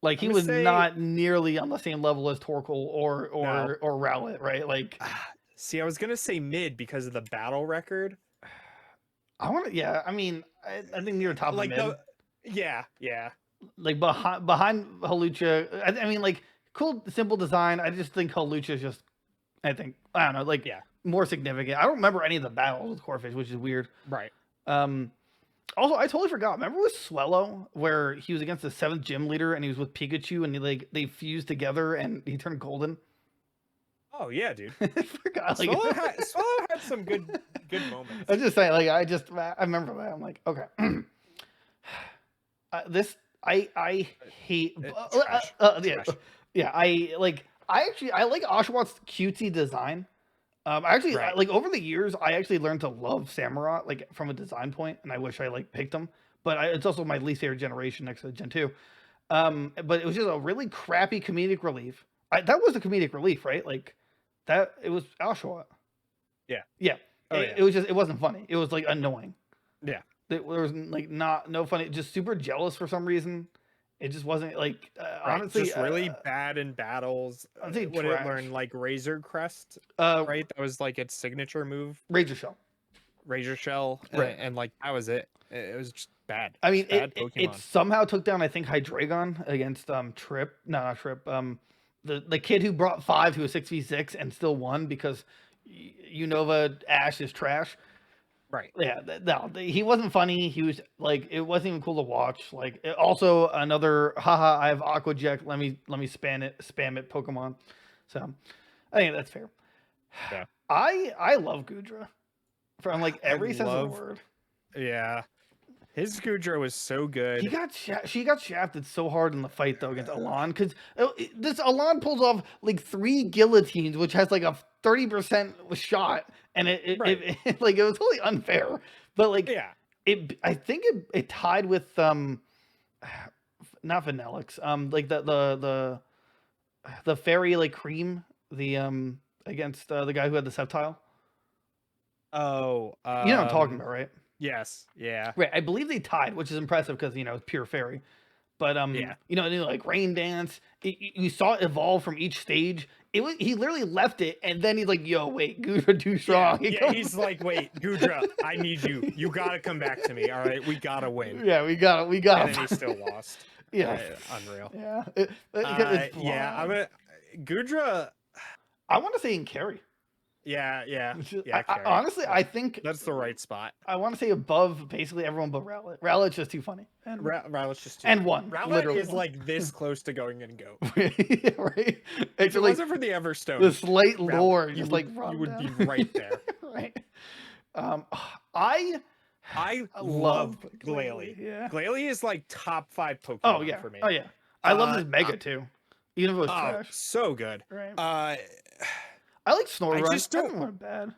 Like he was not nearly on the same level as Torkoal or Rowlet, right? Like, see, I was gonna say mid because of the battle record. I want to, yeah. I mean, I think near top like of mid. Yeah. Like behind Hawlucha, I mean, like cool, simple design. I just think Hawlucha is just, I don't know, like more significant. I don't remember any of the battles with Corphish, which is weird. Right. Also, I totally forgot. Remember with Swellow, where he was against the 7th gym leader and he was with Pikachu and they fused together and he turned golden? Oh yeah, dude. I forgot. Like, Swellow had some good moments. I just say, like, I remember that. I'm like, okay. I hate. Yeah. I like Oshawott cutesy design. Like over the years, I actually learned to love Samurott, like from a design point, and I wish I like picked him. But it's also my least favorite generation next to Gen 2. But it was just a really crappy comedic relief. That was the comedic relief, right? Like that. It was Oshawott. Yeah. Yeah. It was just, it wasn't funny. It was like annoying. Yeah. There was like no funny. Just super jealous for some reason. It just wasn't like honestly just really bad in battles. I think what it learned like Razor Crest, right? That was like its signature move. Razor Shell, right? And like that was it. It was just bad. I mean, it somehow took down I think Hydreigon against Trip. No, not Trip. The kid who brought 5 to a 6v6 and still won because Unova Ash is trash. Right. Yeah. No, he wasn't funny. He was like, it wasn't even cool to watch. Like, also another, haha, I have Aqua Jet. Let me spam it Pokemon. So I think that's fair. Yeah. I love Goodra from like every sense of the word. Yeah. His Goodra was so good. She got shafted so hard in the fight though against Alon because this Alon pulls off like 3 guillotines, which has like a 30% shot, and it like it was totally unfair. But like I think it tied with not Vanillix, like the fairy like cream against the guy who had the Sceptile. Oh, you know what I'm talking about, right? Yes. Yeah. Right. I believe they tied, which is impressive because it's pure fairy. But like Rain Dance, you saw it evolve from each stage. He literally left it, and then he's like, "Yo, wait, Goodra too strong." Yeah, he's like, "Wait, Goodra, I need you. You gotta come back to me. All right, we gotta win." Yeah, we got. And then he still lost. Yeah, unreal. Yeah, I'm Goodra. I want to say in carry. Yeah. Honestly, I think that's the right spot. I want to say above basically everyone but Rowlet. Rowlet's just too funny. And Rowlet's just too and one. Rowlet is like this close to going and go. Yeah, right. If it wasn't for the Everstone, the slight lore, just like you would be right there. Right. I love Glalie. Yeah. Glalie is like top 5 Pokemon for me. Oh yeah. I love his Mega too. Even if it was trash. So good. Right. I like Snorunt. I just don't bad.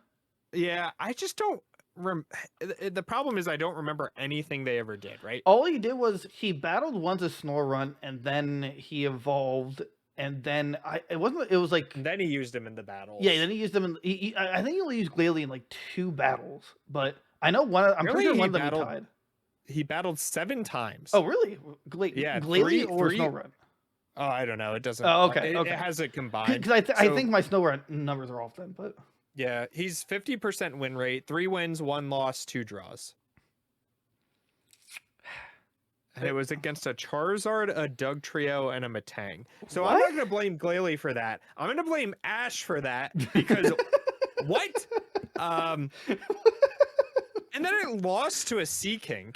Yeah, I just don't. The problem is I don't remember anything they ever did. Right. All he did was he battled once a Snorunt, and then he evolved, and then it was like. And then he used him in the battles. Yeah, then he used them in. I think he only used Glalie in like 2 battles, but I know one. I'm pretty sure one of them he tied. He battled 7 times. Oh really? Glalie or Snorunt? Oh, I don't know. It doesn't. Oh, okay. It has it combined. Because I think my Snorunt numbers are off then, but yeah, he's 50% win rate, 3 wins, 1 loss, 2 draws. And it was against a Charizard, a Dugtrio, and a Metang. So I'm not going to blame Glalie for that. I'm going to blame Ash for that because what? And then it lost to a Sea King.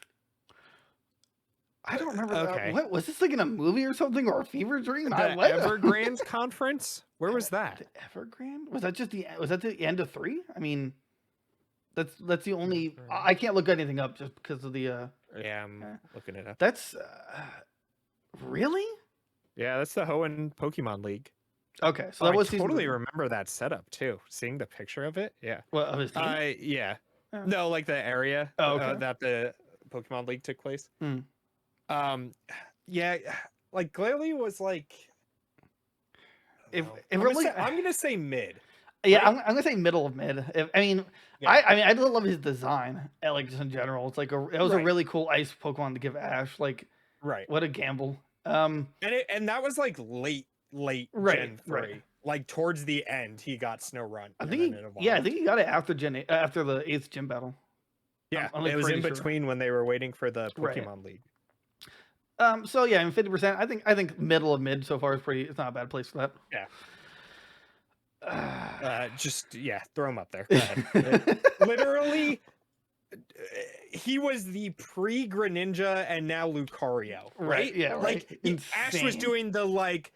I don't remember. Okay. What was this like in a movie or something or a fever dream? The Evergrande conference? Where was that? The Evergrande? Was that the end of 3? I mean, That's the only. I can't look anything up just because of the. Yeah, I'm looking it up. That's really. Yeah, that's the Hoenn Pokemon League. Okay, so that I was totally remember that setup too. Seeing the picture of it, yeah. What, of his team? Yeah. Oh. No, like the area that the Pokemon League took place. Yeah, like Glalie was like. I'm gonna say mid. Yeah, right? I'm gonna say middle of mid. I did love his design, like just in general. It's like it was a really cool ice Pokemon to give Ash. Like, what a gamble. And that was like late Gen 3. Like towards the end, he got Snorunt. I think he got it after after the 8th gym battle. Yeah, it was in between when they were waiting for the Pokemon League. So yeah, 50%. I think middle of mid so far is pretty. It's not a bad place for that. Yeah. Throw him up there. Go ahead. Literally, he was the pre-Greninja and now Lucario, right? Yeah, like Ash was doing the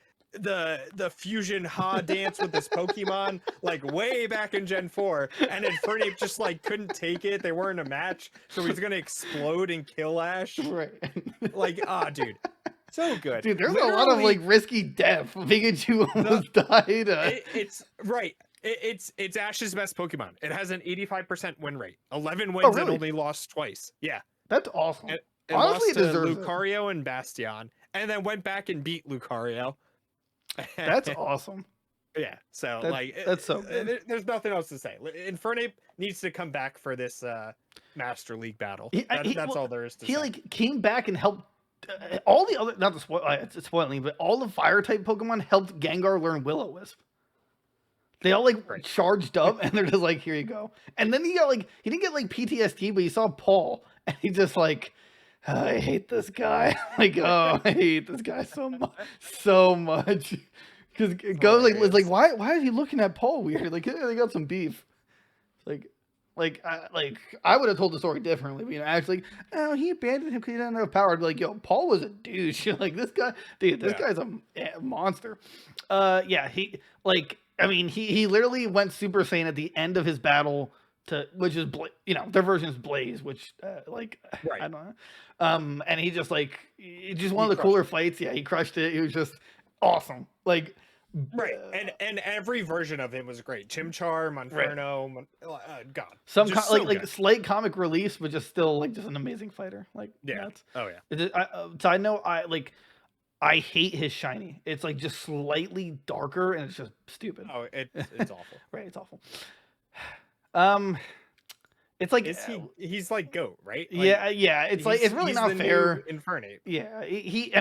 fusion ha dance with this Pokemon like way back in Gen 4, and Infernape just like couldn't take it. They weren't a match, so he's gonna explode and kill Ash. Right. Like, dude. So good. Dude, there's a lot of like risky death. Pikachu almost died. It's Ash's best Pokemon. It has an 85% win rate. 11 wins and only lost twice. Yeah. That's awesome. It honestly lost to Lucario and Bastion, and then went back and beat Lucario. That's awesome. Yeah. So that's so good. There's nothing else to say. Infernape needs to come back for this Master League battle. That's all there is to say. He like came back and helped all the other, not to spoil, it's spoiling, but all the fire type Pokemon helped Gengar learn Will-O-Wisp. They all charged up, and they're just like, here you go. And then he didn't get like PTSD, but he saw Paul, and he just like, I hate this guy. Like, I hate this guy so much. Because Go was like, why is he looking at Paul weird? Like, they got some beef. I would have told the story differently. But, actually, he abandoned him because he didn't have power. I'd be like, yo, Paul was a douche. Like, this guy, dude, this guy's a monster. He literally went Super Saiyan at the end of his battle which is, their version is Blaze, which, I don't know. And he just one of the cooler fights. Yeah, he crushed it. He was just awesome. Like, right, and every version of him was great. Chimchar, Monferno, God. Some slight comic release, but just still just an amazing fighter. Like, yeah, oh yeah. So I know I hate his shiny. It's like just slightly darker, and it's just stupid. Oh, it's awful. Right, it's awful. It's like he's like GOAT, right? Yeah. It's like it's really not fair. Infernape. Yeah, he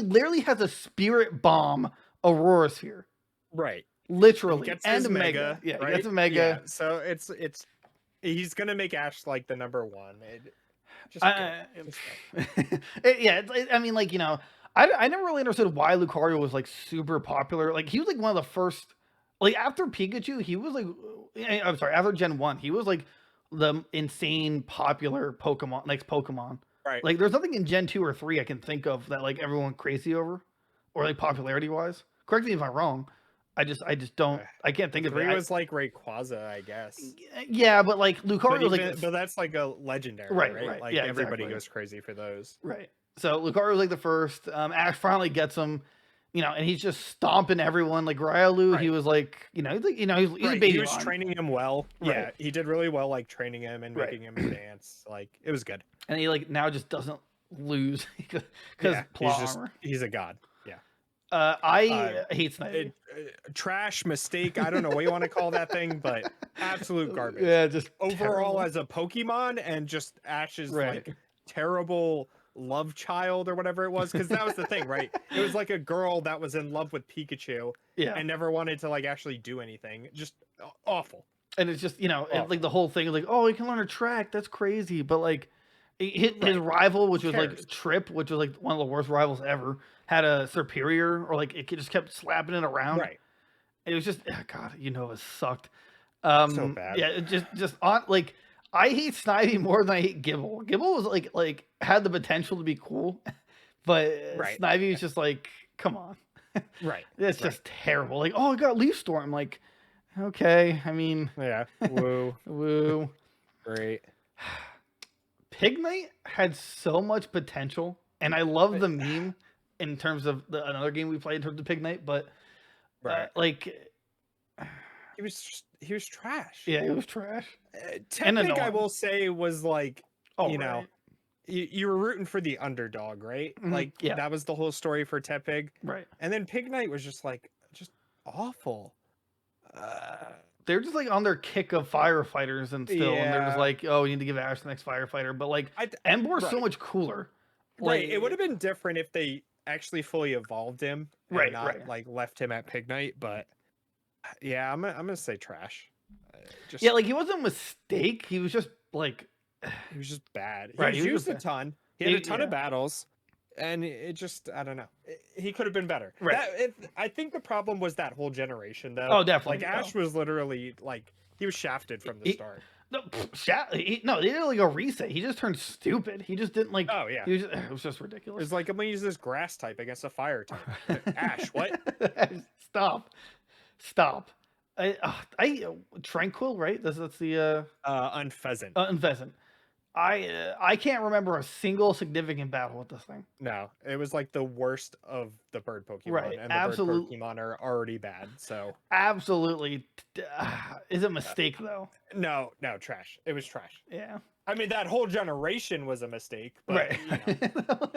literally has a Spirit Bomb Aurora Sphere. Right. Literally. Gets and his Mega. Yeah, right? He gets a Mega. Yeah, so it's he's gonna make Ash like the number one. I never really understood why Lucario was like super popular. Like he was like one of the first. Like after Pikachu, he was like, I'm sorry, after Gen 1, he was like the insane popular Pokemon, next Pokemon. Right. Like there's nothing in Gen 2 or 3 I can think of that like everyone went crazy over, or like popularity wise. Correct me if I'm wrong. I just don't. I can't think of it. It was like Rayquaza, I guess. Yeah, but like Lucario was but that's like a legendary, right? Like everybody goes crazy for those. Right. So Lucario was like the first. Ash finally gets him. And he's just stomping everyone like Ryalu. He was like, he's a baby. He was training him well. Right. Yeah, he did really well, like training him and making him dance. Like it was good. And he now just doesn't lose because he's a god. Yeah. I hate Snivy. Trash, mistake. I don't know what you want to call that thing, but absolute garbage. Yeah, just overall as a Pokemon and just Ash's like terrible love child or whatever it was, because that was the thing, right? It was like a girl that was in love with Pikachu and never wanted to like actually do anything. Just awful. And it's just like the whole thing is like, oh, he can learn a track, that's crazy. But like his rival, which was like Trip, which was like one of the worst rivals ever, had a Superior, or like it just kept slapping it around. Right. It was just God, it sucked. So bad. Yeah, it just on like I hate Snivy more than I hate Gibble. Gibble was like had the potential to be cool, but Snivy was just like, come on. Right. It's just terrible. Like, oh, I got Leaf Storm. Like, okay. I mean, yeah. Woo. Woo. Great. Pig Knight had so much potential, and I love the meme in terms of another game we played in terms of Pig Knight, but like he was trash. Yeah, it was trash. Tepig, I will say, was like, you know, right. you were rooting for the underdog, right? Mhm, Like yeah. that was the whole story for Tepig. Right. And then Pig Knight was just awful. They're just like on their kick of firefighters and still, and they're just Yeah. like, oh, we need to give Ash the next firefighter. But like, Embor's so much cooler. Right. It would have been different if they actually fully evolved him and not like left him at Pig Knight. But yeah, I'm gonna say trash. Yeah, like he wasn't a mistake. He was just like he was just bad. He Right, was he was used a just ton. He had a ton of battles, and it just I don't know. He could have been better. Right. I think the problem was that whole generation, though. Oh, definitely. Like Ash was literally like he was shafted from the start. No, they did like a reset. He just turned stupid. He just didn't like. Oh yeah, it was just ridiculous. It's like I'm gonna use this grass type against a fire type. Ash, what? Stop. I Tranquil, right? That's the Unpheasant. Unpheasant. I can't remember a single significant battle with this thing. No, it was like the worst of the bird Pokemon, Right, and the bird Pokemon are already bad. So absolutely, is a mistake though. No, trash. It was trash. Yeah. I mean, that whole generation was a mistake, but right. You know.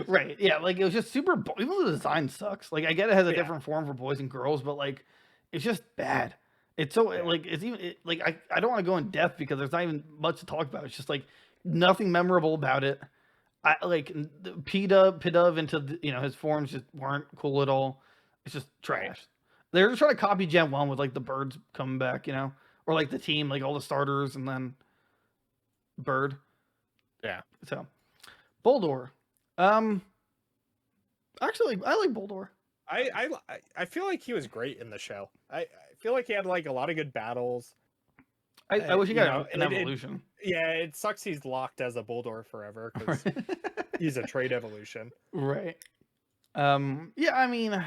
Right. Yeah, like it was just super. Even though the design sucks, like I get it has a different form for boys and girls, but like it's just bad. It's so like it's even like I don't want to go in depth because there's not even much to talk about. It's just like nothing memorable about it. I like Pidove into his forms just weren't cool at all. It's just trash. They're just trying to copy Gen 1 with like the birds coming back, or like the team, like all the starters and then Bird. Yeah. So Boldor. Actually I like Boldor. I feel like he was great in the show. I feel like he had like a lot of good battles. I wish he got an evolution. It sucks he's locked as a Boldor forever because he's a trade evolution. Right. Yeah, I mean, I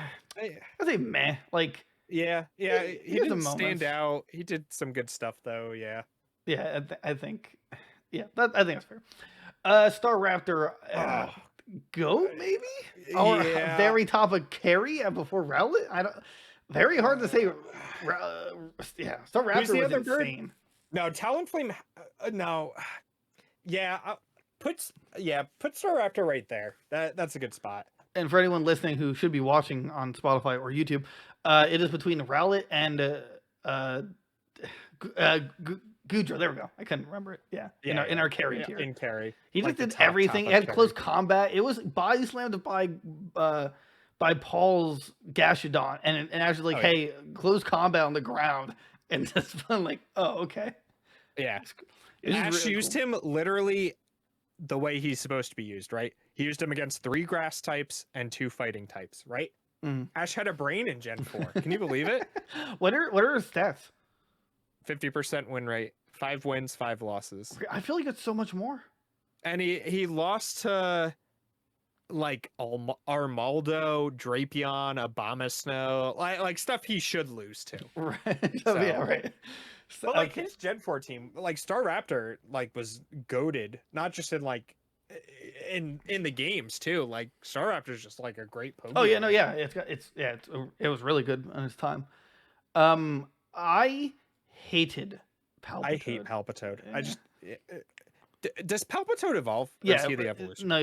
say meh. Like, yeah, he didn't stand out. He did some good stuff though. Yeah. Yeah, I think. Yeah, I think that's fair. Star Raptor. Goat maybe? Or very top of Carry before Rowlet? I don't. Very hard to say. Star Raptor was insane. No, Talonflame. No. Yeah. Put Star Raptor right there. That's a good spot. And for anyone listening who should be watching on Spotify or YouTube, it is between Rowlet and Goodra. There we go. I couldn't remember it. Yeah. In our carry tier. In carry. He just did everything. He had close combat. It was body slammed by Paul's Gashadon, and actually like, hey, close combat on the ground, and just like, oh, okay. Yeah. Ash used him literally the way he's supposed to be used, right? He used him against 3 grass types and 2 fighting types, right? Ash had a brain in Gen 4. Can you believe it? What are his stats? 50% win rate, 5 wins, 5 losses. I feel like it's so much more. And he lost to like Armaldo, Drapion, Abomasnow, like stuff he should lose to. Right. So, yeah, right. But like his Gen 4 team, like Star Raptor, like was goated, not just in like in the games too. Like Star Raptor's just like a great Pokemon. Oh yeah, no, yeah, it was really good in its time. I hated Palpitoad. I hate Palpitoad. Yeah. I just does Palpitoad evolve? Or is he the evolution? No,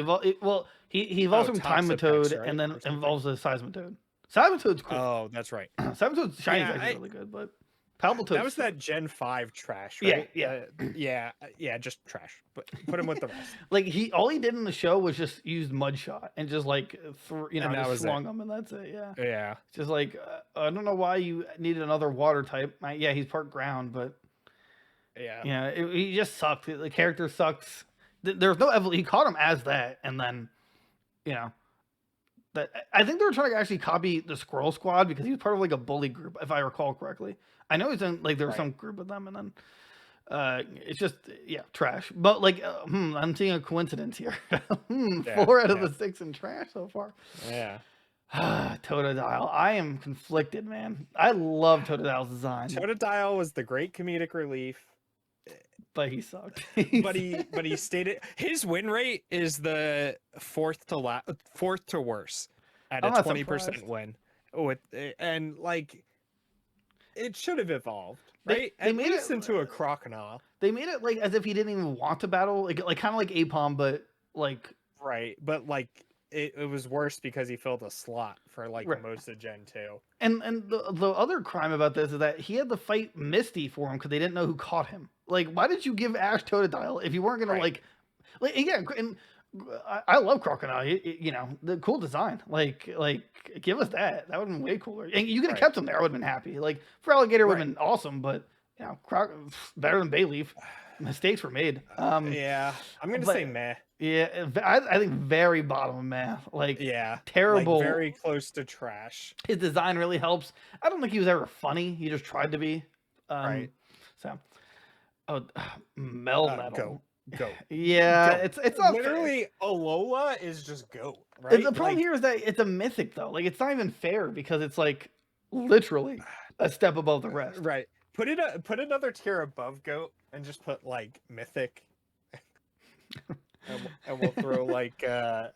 he evolves from Timetoad, right? And then evolves as Seismitoad. Seismitoad's cool. Oh, that's right. Seismitoad's shiny is actually really good, but Palpitoad. That was that Gen 5 trash, right? Yeah, just trash. But put him with the rest. Like all he did in the show was just use Mudshot and just like just swung him, and that's it. Yeah. Yeah. Just like I don't know why you needed another water type. Yeah, he's part ground, but yeah, he just sucked. The character sucks. There's no evolution. He caught him as that, and then that I think they were trying to actually copy the Squirrel Squad because he was part of like a bully group, if I recall correctly. I know he's in like there was some group of them, and then it's just trash. But like I'm seeing a coincidence here. 4 out of the 6 in trash so far. Yeah. Totodile. I am conflicted, man. I love Totodile's design. Totodile was the great comedic relief. but he sucked. but he stated his win rate is the fourth to worst at a 20% win with, and like it should have evolved, right? They At made least it into a crocodile. They made it like as if he didn't even want to battle, like kind of like Apom, but like right, but like it was worse because he filled a slot for like most of Gen 2. And the other crime about this is that he had to fight Misty for him because they didn't know who caught him. Like, why did you give Ash Totodile if you weren't gonna like yeah? And I love Crocodile. You know, the cool design. Like give us that. That would have been way cooler. And you could have kept him there. I would have been happy. Like for Alligator would have been awesome, but you know, better than Bayleaf. Mistakes were made. Yeah, I'm gonna say meh. Yeah, I think very bottom of meh. Like terrible, like very close to trash. His design really helps. I don't think he was ever funny. He just tried to be. So, Metal. Go. Yeah, go. It's not literally fair. Alola is just goat. Right. The problem here is that it's a mythic though. Like it's not even fair because it's like literally a step above the rest. Right. Put another tier above goat and just put like mythic. and we'll throw like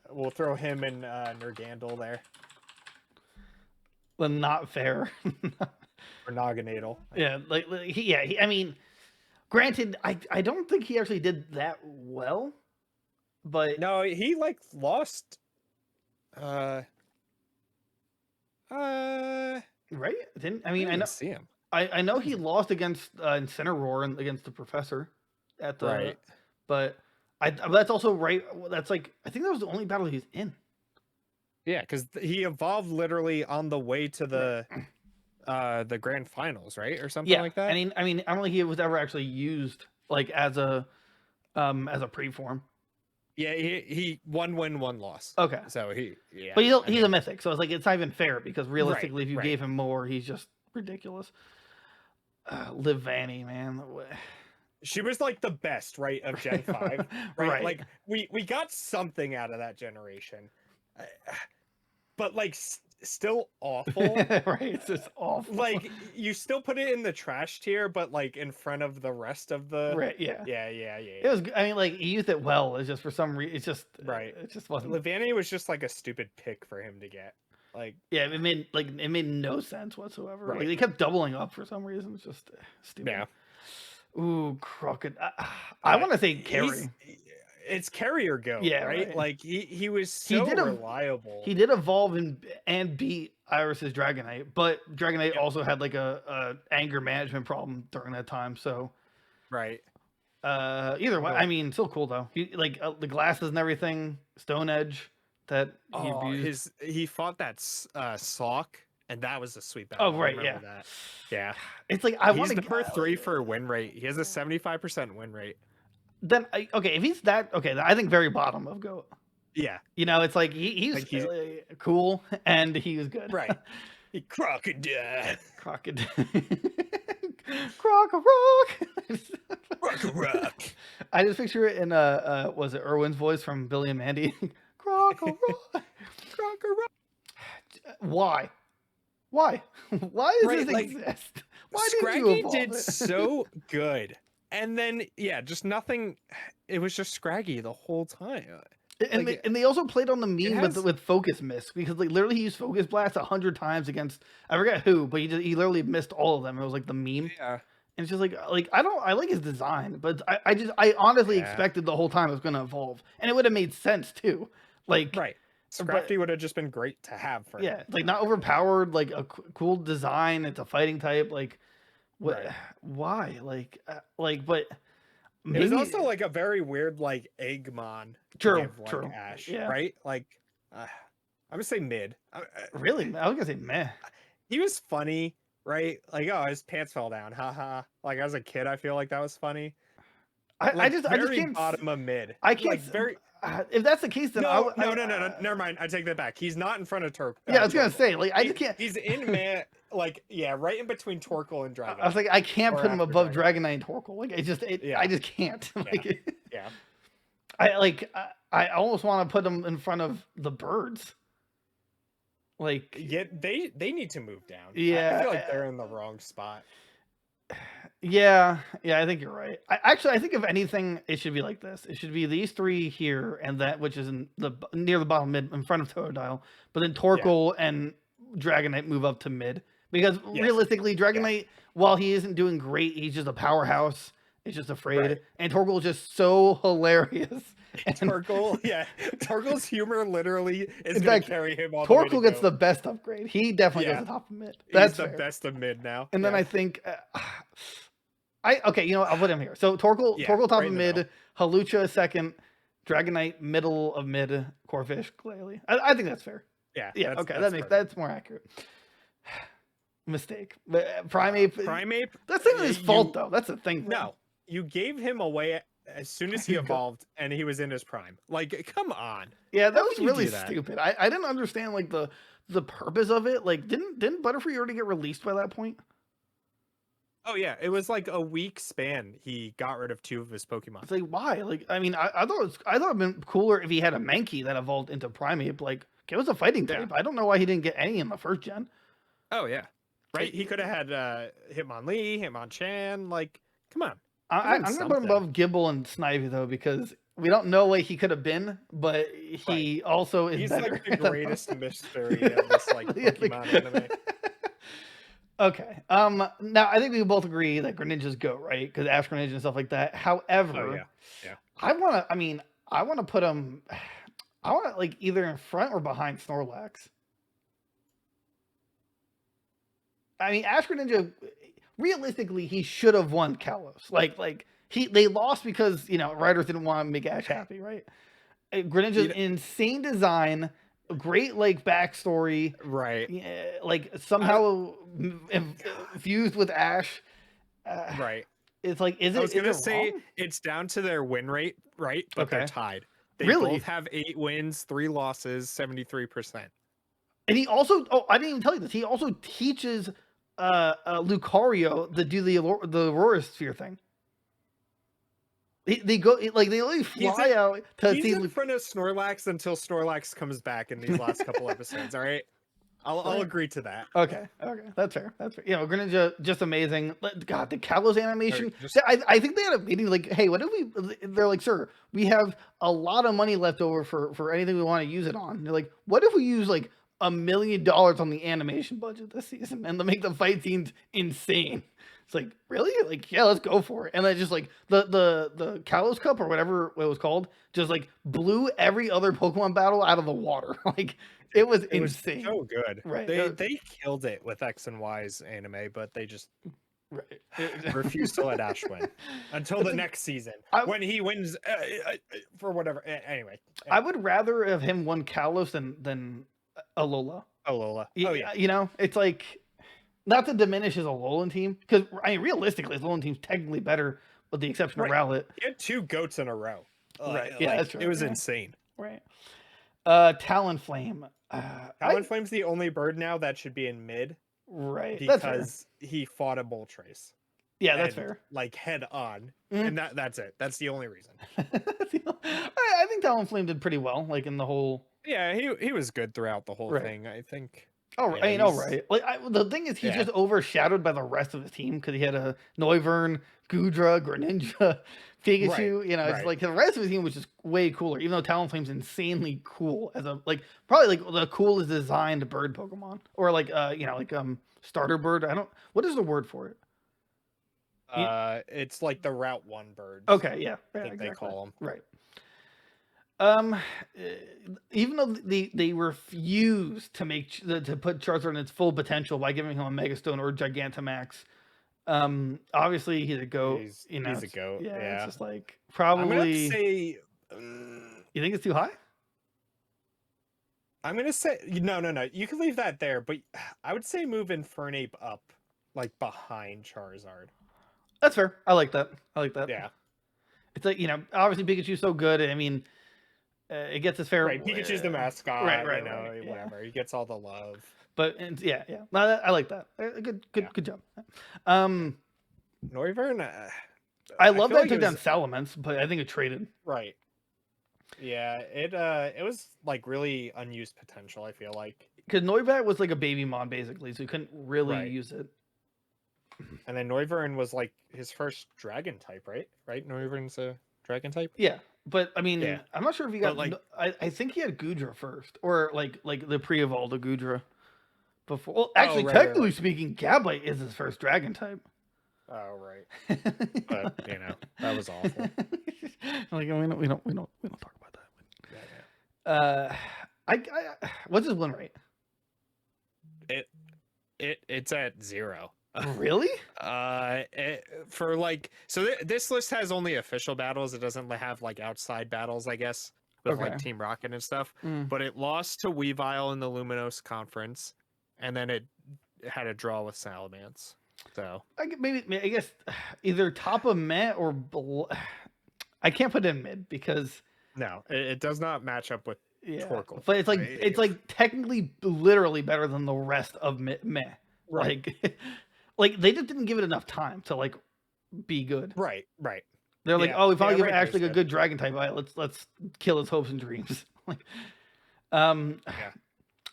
we'll throw him and Nergandel there. Well, not fair. Or Naganadel. Yeah, I mean, granted, I don't think he actually did that well, but no, he like lost. Right? Didn't I mean I know see him. I know he lost against Incineroar and against the professor at the but that's also right. That's like I think that was the only battle he's in. Yeah, because he evolved literally on the way to the grand finals, right, or something like that. I mean, I don't think he was ever actually used like as a preform. Yeah, he one win, one loss. Okay, so but he's a mythic, so it's like it's not even fair because realistically, if you gave him more, he's just ridiculous. Liv Vanny, man. She was like the best, right, of Gen 5. Right? Like we got something out of that generation. But like still awful. Right, it's just awful. Like you still put it in the trash tier, but like in front of the rest of the yeah. It was, I mean, like he used it well. It's just for some reason it's just it just wasn't. Levani was just like a stupid pick for him to get. Like it made no sense whatsoever. Like they kept doubling up for some reason. It's just stupid. Yeah. Ooh, Crocodile. I want to say Carry. It's Carrier Go, right? Like he was so reliable. He did evolve and beat Iris's Dragonite, but Dragonite also had like a anger management problem during that time. So, either way, I mean, still cool though. He like the glasses and everything, Stone Edge that he abused. He fought that Sock, and that was a sweet battle. Oh right, yeah. It's like he's number 3 for win rate. He has a 75% win rate. Then if he's that I think very bottom of GOAT. Yeah, you know, it's like he's cool and he was good. Right. Crocodile. Croc-a-rock. I just picture it in was it Irwin's voice from Billy and Mandy? Croc-a-rock. Why? Why does this exist? Why did you evolve did so good. And then, just nothing. It was just Scraggy the whole time. And they also played on the meme with Focus Miss because like literally he used Focus Blast 100 times against I forget who, but he literally missed all of them. It was like the meme. Yeah. And it's just like I like his design, but I honestly expected the whole time it was going to evolve, and it would have made sense too. Like Scrafty would have just been great to have for him. like not overpowered, like a cool design. It's a fighting type, like. What? Why? But maybe... it was also like a very weird like Eggman. True. Ash, right? Like, I'm gonna say mid. Really? I was gonna say meh. He was funny, right? Like, oh, his pants fell down. Haha. Like as a kid, I feel like that was funny. I just can't bottom of mid. I can't like very. If that's the case, then no, never mind. I take that back. He's not in front of Torkoal. Yeah, I was gonna say, like, I just can't. He's in man, like, right in between Torkoal and Dragonite. I was like, I can't put him above Dragonite and Torkoal. Like, I just can't. I almost want to put him in front of the birds. Like, they need to move down. Yeah, I feel like they're in the wrong spot. Yeah, I think you're right. I think if anything, it should be like this. It should be these three here, and that which is near the bottom mid in front of Totodile. But then Torkoal and Dragonite move up to mid because realistically, Dragonite, while he isn't doing great, he's just a powerhouse. He's just afraid, and Torkoal is just so hilarious. Torkoal, Torkoal's humor literally is going to carry him all the way. Torkoal gets the best upgrade. He definitely goes to top of mid. That's the best of mid now. And then I think. Okay, you know what? I'll put him here. So Torkoal top of mid, Hawlucha second, Dragonite middle of mid, Corphish, Glalie. I think that's fair. Yeah. Okay, that's more accurate. Mistake. Primeape. That's not his fault though. That's the thing. No, you gave him away as soon as he evolved and he was in his prime. Like, come on. Yeah, that was really stupid. I didn't understand like the purpose of it. Like, didn't Butterfree already get released by that point? Oh yeah, it was like a week span. He got rid of 2 of his Pokemon. It's like, why? Like, I mean, I thought it'd been cooler if he had a Mankey that evolved into Primeape. Like, it was a fighting type. I don't know why he didn't get any in the first gen. Oh yeah, right. He could have had Hitmonlee, Hitmonchan. Like, come on. I'm gonna put him above Gible and Snivy though because we don't know what he could have been, but he also is. He's better. Like the greatest mystery of this like Pokemon anime. Okay. Now I think we both agree that Greninja's GOAT, right? Because Ash Greninja and stuff like that. However, I want to put him. I want to like either in front or behind Snorlax. I mean, Ash Greninja. Realistically, he should have won Kalos. They lost because writers didn't want to make Ash happy, right? Greninja's insane design. Great backstory, right? Like somehow fused with Ash, right? It's like, is it? I was gonna say wrong? It's down to their win rate, right? But they're tied. They both have 8 wins, 3 losses, 73%. And he also, I didn't even tell you this. He also teaches Lucario to do the Aurora Sphere thing. They go they literally fly out to see in front of Snorlax until Snorlax comes back in these last couple episodes. All right, I'll agree to that. Okay, that's fair. Greninja just amazing. God, the Kalos animation. I think they had a meeting like, hey, what if we? They're like, sir, we have a lot of money left over for anything we want to use it on. And they're like, what if we use like $1 million on the animation budget this season and to make the fight scenes insane? It's like, really? Like, yeah, let's go for it. And then just like the Kalos Cup or whatever it was called, just like blew every other Pokemon battle out of the water. Like it was insane. So good. Right. They killed it with X and Y's anime, but they just refused to let Ash win until the next season when he wins for whatever. Anyway, I would rather have him won Kalos than Alola. Oh yeah. It's like. Not to diminish his Alolan team, because I mean, realistically, his Alolan team's technically better, with the exception of Rowlet. He had 2 goats in a row. Right. Yeah, that's right. It was insane. Right. Talonflame. Talonflame's the only bird now that should be in mid. Right. Because he fought a Moltres. Yeah, that's fair. Like head on, and that's it. That's the only reason. I think Talonflame did pretty well, like in the whole. Yeah, he was good throughout the whole thing. I think. Oh, yeah, I know, right? Like the thing is, he's just overshadowed by the rest of his team because he had a Noivern, Goodra, Greninja, Pikachu. It's like the rest of his team was just way cooler. Even though Talonflame's insanely cool as a probably the coolest designed bird Pokemon, or starter bird. What is the word for it? It's like the Route 1 birds. Okay, yeah, I think they call them. Right. Even though they refuse to put Charizard in its full potential by giving him a Mega Stone or Gigantamax, obviously he's a GOAT. He's a GOAT. Yeah, it's just like probably. I'm gonna say. You think it's too high? I'm gonna say no. You can leave that there, but I would say move Infernape up, like behind Charizard. That's fair. I like that. Yeah. It's like obviously Pikachu's so good. I mean. It gets his fair. Right, Pikachu's the mascot. Right. Whatever. He gets all the love. But yeah. No, I like that. Good job. Noivern. I love that it took down Salamence, but I think it traded. Right. Yeah. It was like really unused potential. I feel like because Noibat was like a baby mon basically, so you couldn't really use it. And then Noivern was like his first dragon type, right? Right? Noivern's a dragon type. Yeah, but I mean, Yeah. I'm not sure if he But, got. like- I think he had Gudra first, or like the pre-evolved Gudra before. Well, actually, right, technically right. speaking, Gabite is his first dragon type. Oh, right. But that was awful. Like we don't talk about that. Yeah, What's his win rate? It's at 0. Really? For like, so this list has only official battles. It doesn't have like outside battles, I guess, with like Okay. Team Rocket and stuff. Mm. But it lost to Weavile in the Luminos conference, and then it had a draw with Salamence. So I guess either top of mid or I can't put it in mid because no, it does not match up with Torkoal. But it's like right? it's like technically, literally better than the rest of meh. Right. Like they just didn't give it enough time to like be good. Right. They're like, Yeah. oh, we finally give right, actually a there's good dragon type. All right, let's kill his hopes and dreams. Like,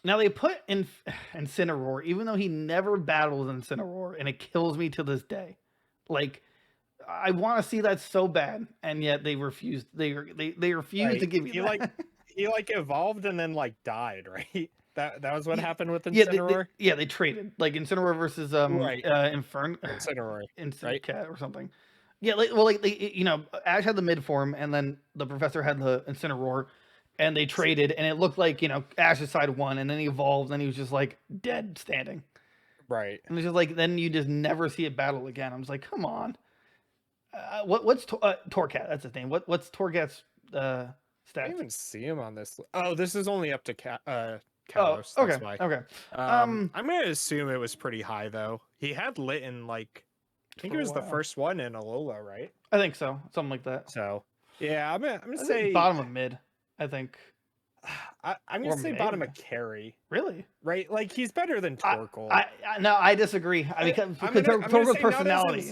Now they put in Incineroar, even though he never battles Incineroar, and it kills me to this day. Like, I want to see that so bad, and yet they refused. They refused to give me that. He evolved and then like died, right? That was what happened with Incineroar. They traded like Incineroar versus Incineroar, Cat or something. Yeah, Ash had the mid form, and then the professor had the Incineroar, and they traded, and it looked like Ash's side won, and then he evolved, and he was just like dead standing. Right. And it's just like then you just never see it battle again. I'm just like, come on. What's Torcat? That's his name. What's Torcat's stats? I didn't even see him on this. Oh, this is only up to Kalos. Okay. That's why. Okay. I'm gonna assume it was pretty high though. He had lit in like I think it was the first one in Alola, right? I think so, something like that. So yeah, I'm gonna say bottom of mid. I think. I'm gonna say bottom of carry. Really? Right? Like he's better than Torkoal. No, I disagree. Because Torkoal's personality.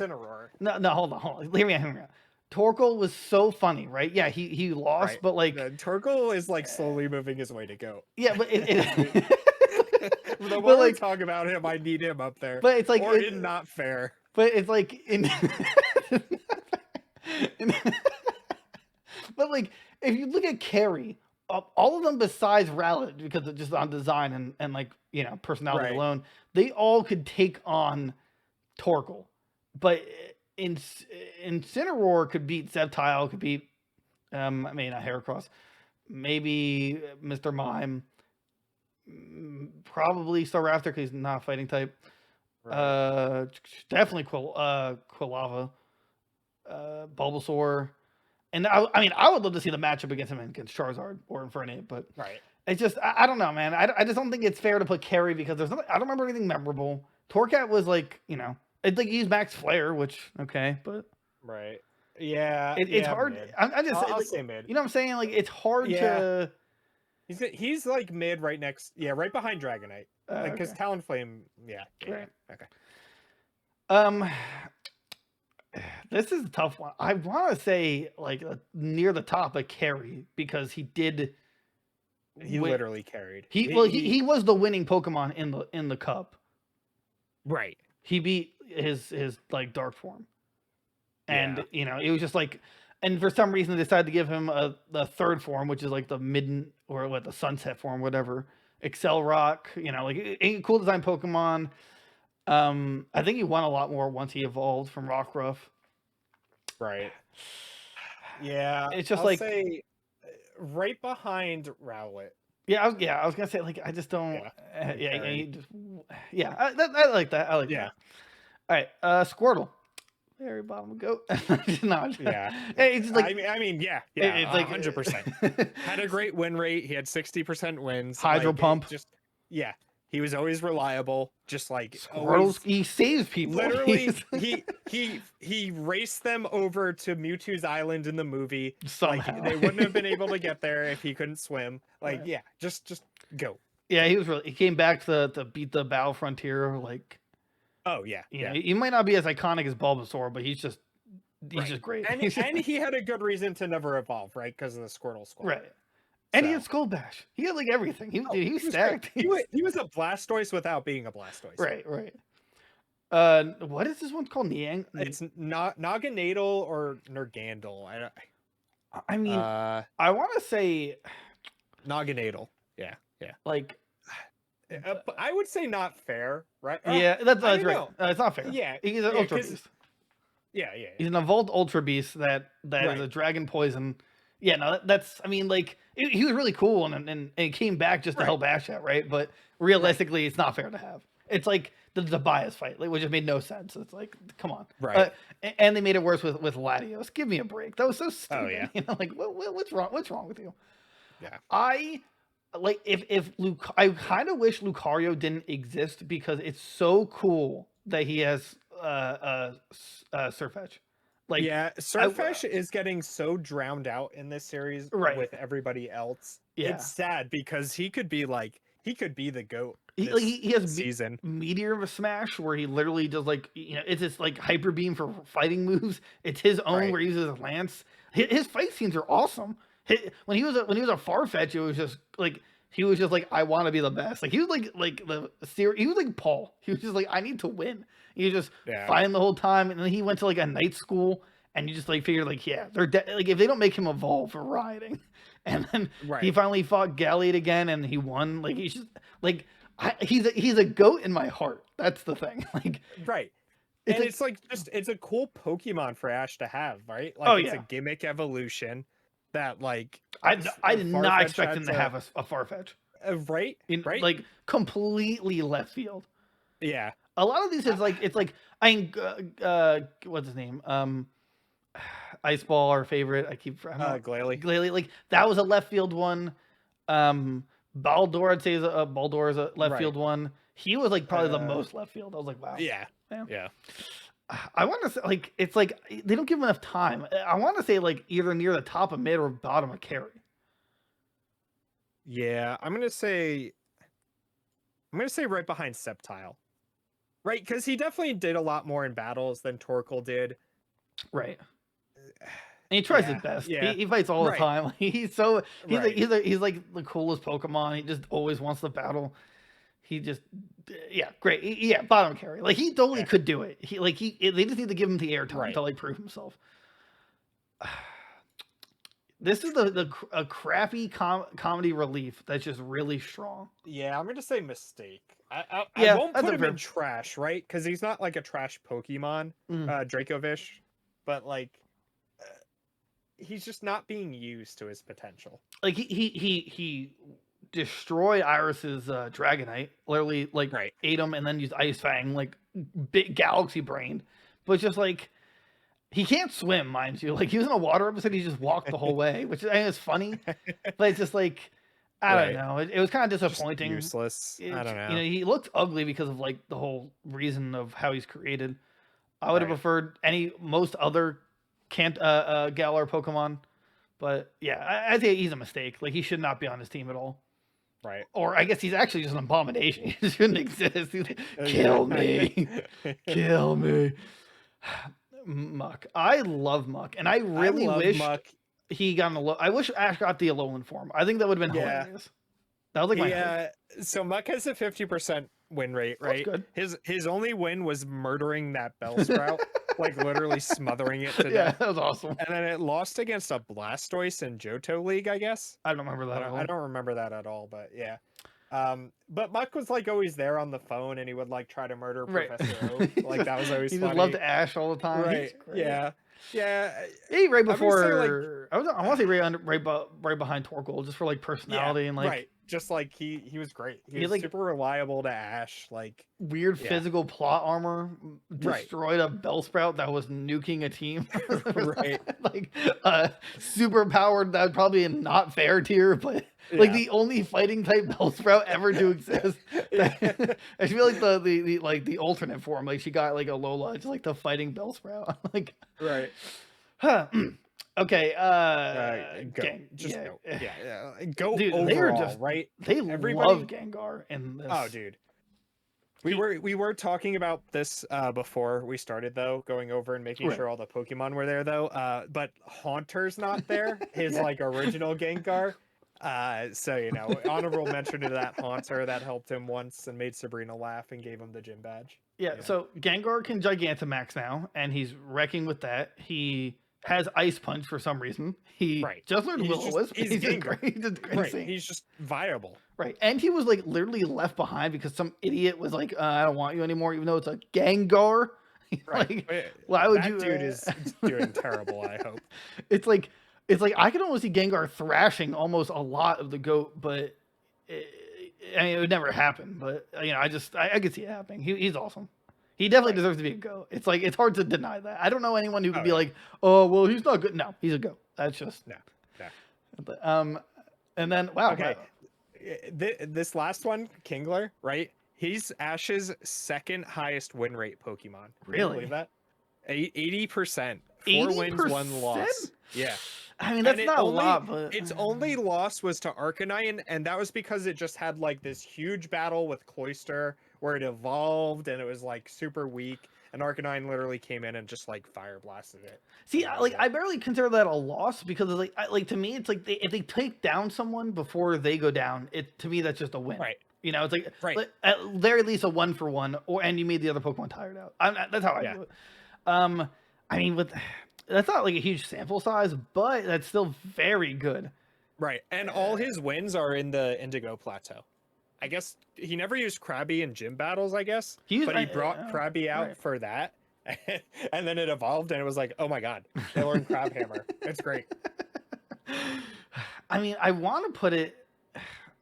No, hold on. Hear me out. Torkoal was so funny, right? Yeah, he lost, right. but like Torkoal is like slowly moving his way to go. Yeah, but the more we talk about him, I need him up there. But it's like it's not fair. But it's like but like if you look at carry, all of them besides Rowlet, because it's just on design and like personality alone, they all could take on Torkoal, but Incineroar could beat Sceptile, could beat not Heracross, maybe Mr. Mime, probably Staraptor because he's not a fighting type. Right. Definitely Quilava, Bulbasaur, and I would love to see the matchup against him against Charizard or Infernape, but it's just I don't know, man. I just don't think it's fair to put carry because there's nothing. I don't remember anything memorable. Torcat was like it's like he's Max Flare, which okay, but yeah, it's hard. I'll say mid. You know what I'm saying? Like it's hard to. He's like mid right right behind Dragonite. Because Talonflame, right. Okay. This is a tough one. I want to say like near the top of carry because he did. He literally carried. He was the winning Pokemon in the cup. Right. He beat his like dark form, and it was just like. And for some reason, they decided to give him the third form, which is like the mid or the sunset form, whatever. Excel Rock, like cool design Pokemon. I think he won a lot more once he evolved from Rockruff. Right. Yeah. It's just I'll say right behind Rowlet. Yeah, I was gonna say like I just don't. I like that. I like that. All right, Squirtle. Very bottom goat. No, it's just like it's like 100%. Had a great win rate. He had 60% wins. Hydro Pump. He was always reliable. Just like Squirtles, he saves people. Literally, he raced them over to Mewtwo's Island in the movie. Somehow. Like, they wouldn't have been able to get there if he couldn't swim. Like just go. Yeah, he came back to beat the Battle Frontier. Like. Oh yeah, He might not be as iconic as Bulbasaur, but he's just great. And he had a good reason to never evolve, right? Because of the Squirtle Squad. Right. And he had Skull Bash. He had like everything. He was stacked. He was a Blastoise without being a Blastoise. Right. What is this one called? Niang? It's not Naganadel or Nergandel. I mean, Uh, I want to say Naganadel. Yeah. like, I would say not fair, right? yeah, I that's don't right. know. It's not fair. Yeah, He's an yeah, ultra 'cause- beast. Yeah. He's an evolved ultra beast that is Right. a dragon poison. Yeah, no, that's. I mean, like he was really cool and he came back just to Right. help Ash out, right? But realistically, it's not fair to have. It's like the bias fight, which just made no sense. It's like, come on, Right. and they made it worse with Latios. Give me a break. That was so stupid. Oh, yeah. You know, like what's wrong? What's wrong with you? Yeah. I like if Luke. I kind of wish Lucario didn't exist because it's so cool that he has Surfetch. Like, yeah, Surfetch is getting so drowned out in this series Right. with everybody else. Yeah. It's sad because he could be the GOAT he, this like, he has season. Meteor Smash where he literally does like, you know, it's this like hyper beam for fighting moves. It's his own Right. where he uses his lance. His fight scenes are awesome. When he was a Farfetch, it was just like he was just like, I want to be the best. Like he was like the series. He was like Paul. He was just like, I need to win. He was just Yeah. fighting the whole time, and then he went to like a night school, and you just like figured like, yeah, they're like if they don't make him evolve for riding, and then he Right. finally fought Galliot again, and he won. Like he's just like he's a goat in my heart. That's the thing. Like Right. It's And like- it's like just it's a cool Pokemon for Ash to have, right? Like Oh, it's yeah. a gimmick evolution that like I did not Farfetch expect had him to have a Farfetch. right? Right? Like completely left field. Yeah. A lot of these is like it's like I mean, what's his name? Ice Ball, our favorite. I keep Glalie. Glalie. Like that was a left field one. Baldur, I'd say is Baldur is a left Right. field one. He was like probably the Uh, most left field. I was like, wow. Yeah. Yeah. Yeah. I want to say like it's like they don't give him enough time. I want to say like either near the top of mid or bottom of carry. Yeah. I'm gonna say right behind Sceptile. Right, because he definitely did a lot more in battles than Torkoal did. Right. And he tries Yeah, his best. yeah. He fights all the Right. time. He's so he's Right. he's like the coolest Pokemon. He just always wants to battle. He just yeah, great. Yeah, bottom carry. Like he totally Yeah. could do it. They just need to give him the airtime Right. to like prove himself. This is a crappy comedy relief that's just really strong. Yeah, I'm gonna say Mistake. I Yeah, won't that's put him fair. in trash, right? Because he's not like a trash Pokemon, Mm. Dracovish, but like he's just not being used to his potential. Like he destroyed Iris's Dragonite, literally like Right. ate him and then used Ice Fang, like big galaxy brain. But just like he can't swim, mind you. Like he was in a water episode, he just walked the whole way, which I think is funny. But it's just like I don't Right. know. It was kind of Just disappointing. useless. I don't know. You know, he looked ugly because of like the whole reason of how he's created. I would have Right. preferred most other Galar Pokemon. But yeah, I think he's a mistake. Like he should not be on his team at all. Right. Or I guess he's actually just an abomination. He shouldn't exist. He's like, Oh, kill yeah. me. Kill me. Muck. I love Muck. And I really love wish Muck. he got I wish Ash got the Alolan form. I think that would have been Yeah. hilarious. That was like my hope. Yeah. So Muck has a 50% win rate, That's right? good. His only win was murdering that Bellsprout, like literally smothering it to Yeah, death. that was awesome. And then it lost against a Blastoise in Johto League, I guess. I don't remember that at all. I don't remember that at all, but yeah. But Muck was like always there on the phone, and he would like try to murder Right. Professor Oak. Like that was always He funny. just loved Ash all the time. He's Right? great. Yeah. Yeah. Hey, right gonna say, like- before I want to say right behind Torkoal, just for like personality and like right. Just like he was great. He He, was like- super reliable to Ash. Like weird Yeah. physical plot armor. Right. Destroyed a Bellsprout that was nuking a team. Right. Like super powered. That would probably be not fair tier, but like Yeah. the only fighting type Bellsprout ever to exist. I feel like the like the alternate form. Like she got like a Lola, just like the fighting Bellsprout. Like right. huh. Okay, Go. Gang, Just yeah. go. Yeah. Go Dude, overall, they are just- right? They Everybody- love Gengar in this. Oh, dude. We were talking about this before we started though, going over and making Right. sure all the Pokemon were there though. But Haunter's not there. His Yeah. like original Gengar. So honorable mention to that Haunter that helped him once and made Sabrina laugh and gave him the gym badge. Yeah, so Gengar can Gigantamax now, and he's wrecking with that. He has Ice Punch for some reason. He just learned Will-O-Wisp. He's just great. He's just viable. Right, and he was like literally left behind because some idiot was like, "I don't want you anymore," even though it's a Gengar. Right. Like, why would that you? Dude is doing terrible. I hope. It's like I can almost see Gengar thrashing almost a lot of the goat, but it would never happen. But I could see it happening. He's awesome. He definitely deserves to be a goat. It's hard to deny that. I don't know anyone who could be like, "Oh, well, he's not good." No, he's a goat. That's just no. But, and then okay. This last one, Kingler, right? He's Ash's second highest win rate Pokemon. Really? Can you believe that? 80%. 4 wins, 1 loss. Yeah. I mean, that's not a lot, but its only loss was to Arcanine, and that was because it just had like this huge battle with Cloyster where it evolved and it was like super weak, and Arcanine literally came in and just like fire blasted it. See, I barely consider that a loss because to me it's like if they take down someone before they go down, to me that's just a win. Right. It's like at very least a 1-for-1, and you made the other Pokemon tired out. That's how I do it. I mean, that's not like a huge sample size, but that's still very good. Right, and all his wins are in the Indigo Plateau. I guess he never used Krabby in gym battles, I guess, but he brought Krabby out for that, and then it evolved, and it was like, oh my god, they learned Crab Hammer. It's great. I mean, I want to put it...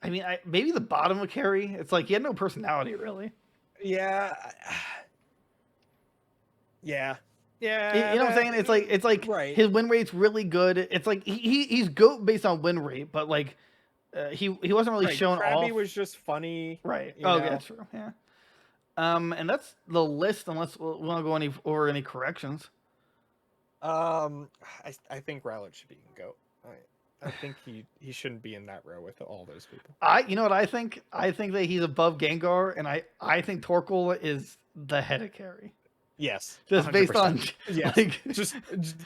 I mean, maybe the bottom of Carrie. It's like he had no personality, really. Yeah. Yeah. You know what I'm saying? It's like his win rate's really good. It's like he's GOAT based on win rate, but like he wasn't really shown Krabby off. was just funny. Right. Oh, yeah, that's true. Yeah. And that's the list. Unless we want to go over any corrections. I think Rowlet should be GOAT. I think he shouldn't be in that row with all those people. You know what I think? I think that he's above Gengar, and I think Torkoal is the head of Carrie. Yes. Just 100%. Based on just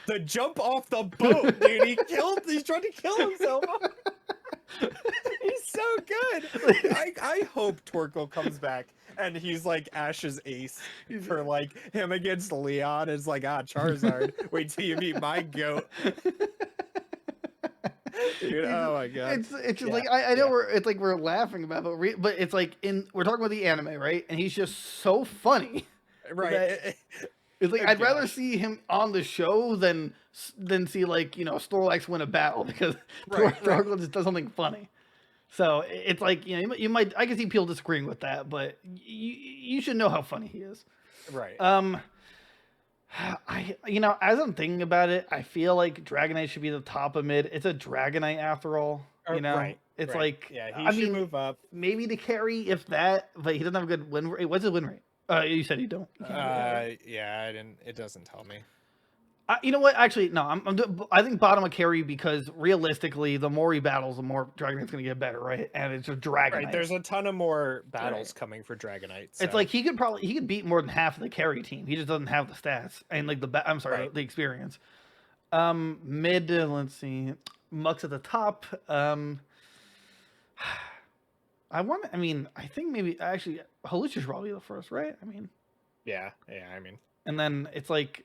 the jump off the boat, dude. He's trying to kill himself. He's so good. I hope Torkoal comes back and he's like Ash's ace for like him against Leon. It's like, Charizard. Wait till you meet my goat. Dude, oh my god! It's just like I know we're laughing about it, but it's like we're talking about the anime, right? And he's just so funny, right? It's like I'd rather see him on the show than see Snorlax win a battle because Torkoal just does something funny. So it's like you might I can see people disagreeing with that, but you should know how funny he is, right? As I'm thinking about it, I feel like Dragonite should be the top of mid. It's a Dragonite after all, Right. It's like he should move up. Maybe to carry if that, but he doesn't have a good win rate. What's his win rate? You said you don't. I didn't. It doesn't tell me. You know what? Actually, no. I think bottom of carry because realistically, the more he battles, the more Dragonite's going to get better, right? And it's a Dragonite. Right. There's a ton of more battles coming for Dragonite. So. It's like he could beat more than half of the carry team. He just doesn't have the stats and like the experience. Mid. Let's see. Muck's at the top. I think maybe actually Halucha should probably be the first, right? I mean. Yeah. And then it's like.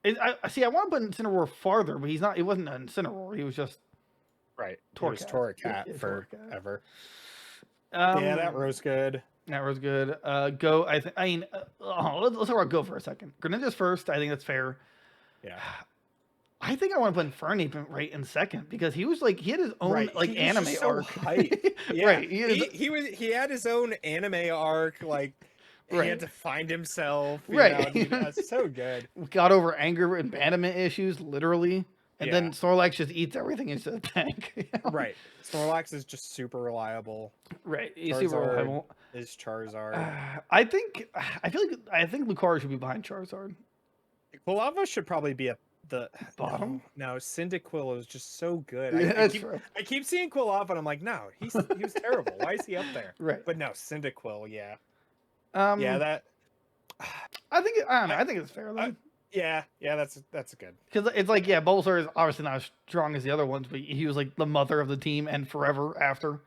I want to put Incineroar farther, but he's not. It wasn't an Incineroar. He was just Torracat forever. Yeah, that rose good. Go. Let's talk about Go for a second. Greninja's first. I think that's fair. Yeah. I think I want to put Infernape right in second because he was like he had his own anime arc. Yeah. Right. He had his own anime arc like. He had to find himself. That's so good. Got over anger and abandonment issues, literally. And then Snorlax just eats everything into the tank. Right. Snorlax is just super reliable. Right. He's super reliable. Is Charizard. I think Lucario should be behind Charizard. Quilava should probably be at the bottom. No, Cyndaquil is just so good. I keep seeing Quilava and I'm like, no, he was terrible. Why is he up there? Right. But no, Cyndaquil, yeah. I think it's fair though. Yeah, that's good. Because it's like, yeah, Bulbasaur is obviously not as strong as the other ones, but he was like the mother of the team and forever after.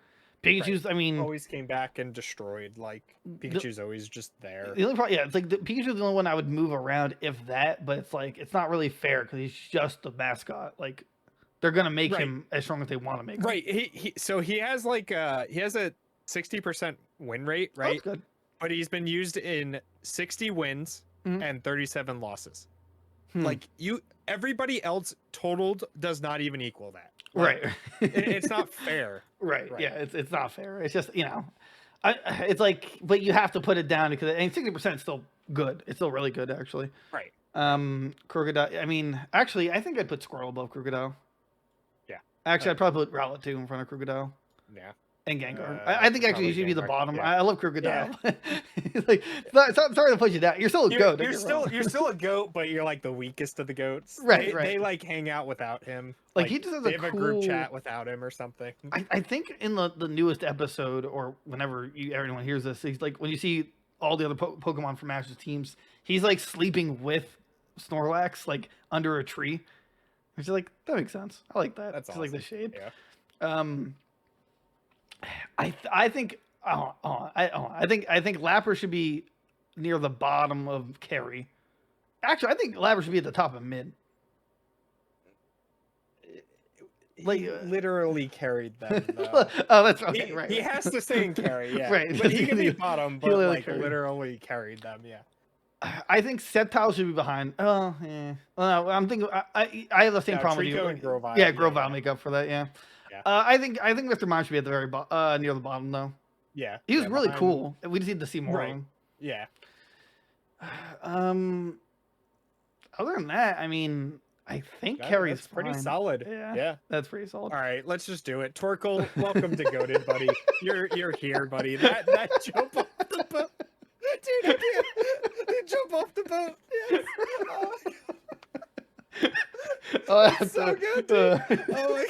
Pikachu's, I mean, always came back and destroyed. Like Pikachu's always just there. The only problem, yeah, it's like Pikachu's the only one I would move around if that, but it's like it's not really fair because he's just the mascot. Like they're gonna make him as strong as they want to make him. Right. He has like he has a 60% win rate, right? That's good. But he's been used in 60 wins and 37 losses. Like everybody else totaled does not even equal that. Like, right. It's not fair. Right. Yeah. It's not fair. It's just it's like, but you have to put it down because 60% is still good. It's still really good actually. Right. Crocodile. I mean, actually, I think I'd put Squirrel above Crocodile. Yeah. Actually, I'd probably put Rowlet 2 in front of Crocodile. Yeah. And Gengar. I think actually you should be the bottom. Yeah. I love Crocodile. Yeah. Like, sorry to put you down. You're still a goat. You're still a goat, but you're like the weakest of the goats. Right. They like hang out without him. Like he just has they have a group chat without him or something. I think in the newest episode, or whenever everyone hears this, he's like when you see all the other Pokemon from Ash's teams, he's like sleeping with Snorlax like under a tree. Which is like that makes sense. I like that. That's awesome. like the shade. Yeah. I think Lapper should be near the bottom of Carry. Actually, I think Lapper should be at the top of mid. Like he literally carried them. Though. Oh, that's okay. Right. He has to stay in carry. Yeah. Right. But he can be bottom, but literally carried them. Yeah. I think Sceptile should be behind. Oh, yeah. Well, no, I'm thinking. I have the same problem with you. And Grovyle. Yeah, Grovyle make up for that. Yeah. I think Mr. Mime should be at the very near the bottom though. Yeah. He was really cool. We just need to see more of him. Yeah. Other than that, I mean, I think Carrie's pretty solid. Yeah. That's pretty solid. All right, let's just do it. Torkoal, welcome to Goated, buddy. You're here, buddy. That jump off the boat. Dude, I can't. They jump off the boat. Yes. Oh, that's so good, dude. Oh my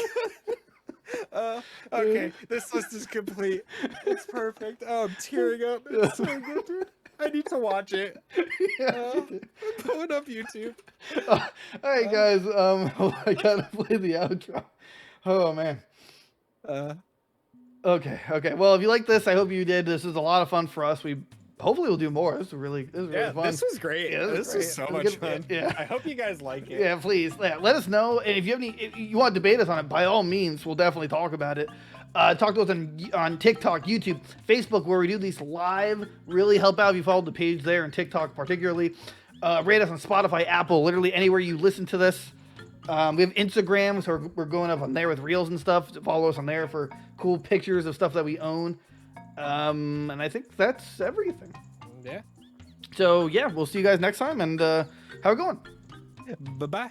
god. Okay, this list is complete. It's perfect. Oh, I'm tearing up. It's so good, dude. I need to watch it. I'm pulling up YouTube. All right, guys. I gotta play the outro. Oh man. Okay. Well, if you like this, I hope you did. This was a lot of fun for us. Hopefully we'll do more. This was really fun. This was great. Yeah, this was so much fun. Yeah. I hope you guys like it. Yeah, please. Yeah, let us know. And if you want to debate us on it, by all means, we'll definitely talk about it. Talk to us on TikTok, YouTube, Facebook, where we do these live. Really help out if you follow the page there, and TikTok particularly. Rate us on Spotify, Apple, literally anywhere you listen to this. We have Instagram, so we're going up on there with reels and stuff. Follow us on there for cool pictures of stuff that we own. And I think that's everything. Yeah. So, yeah, we'll see you guys next time, and how it going? Bye-bye.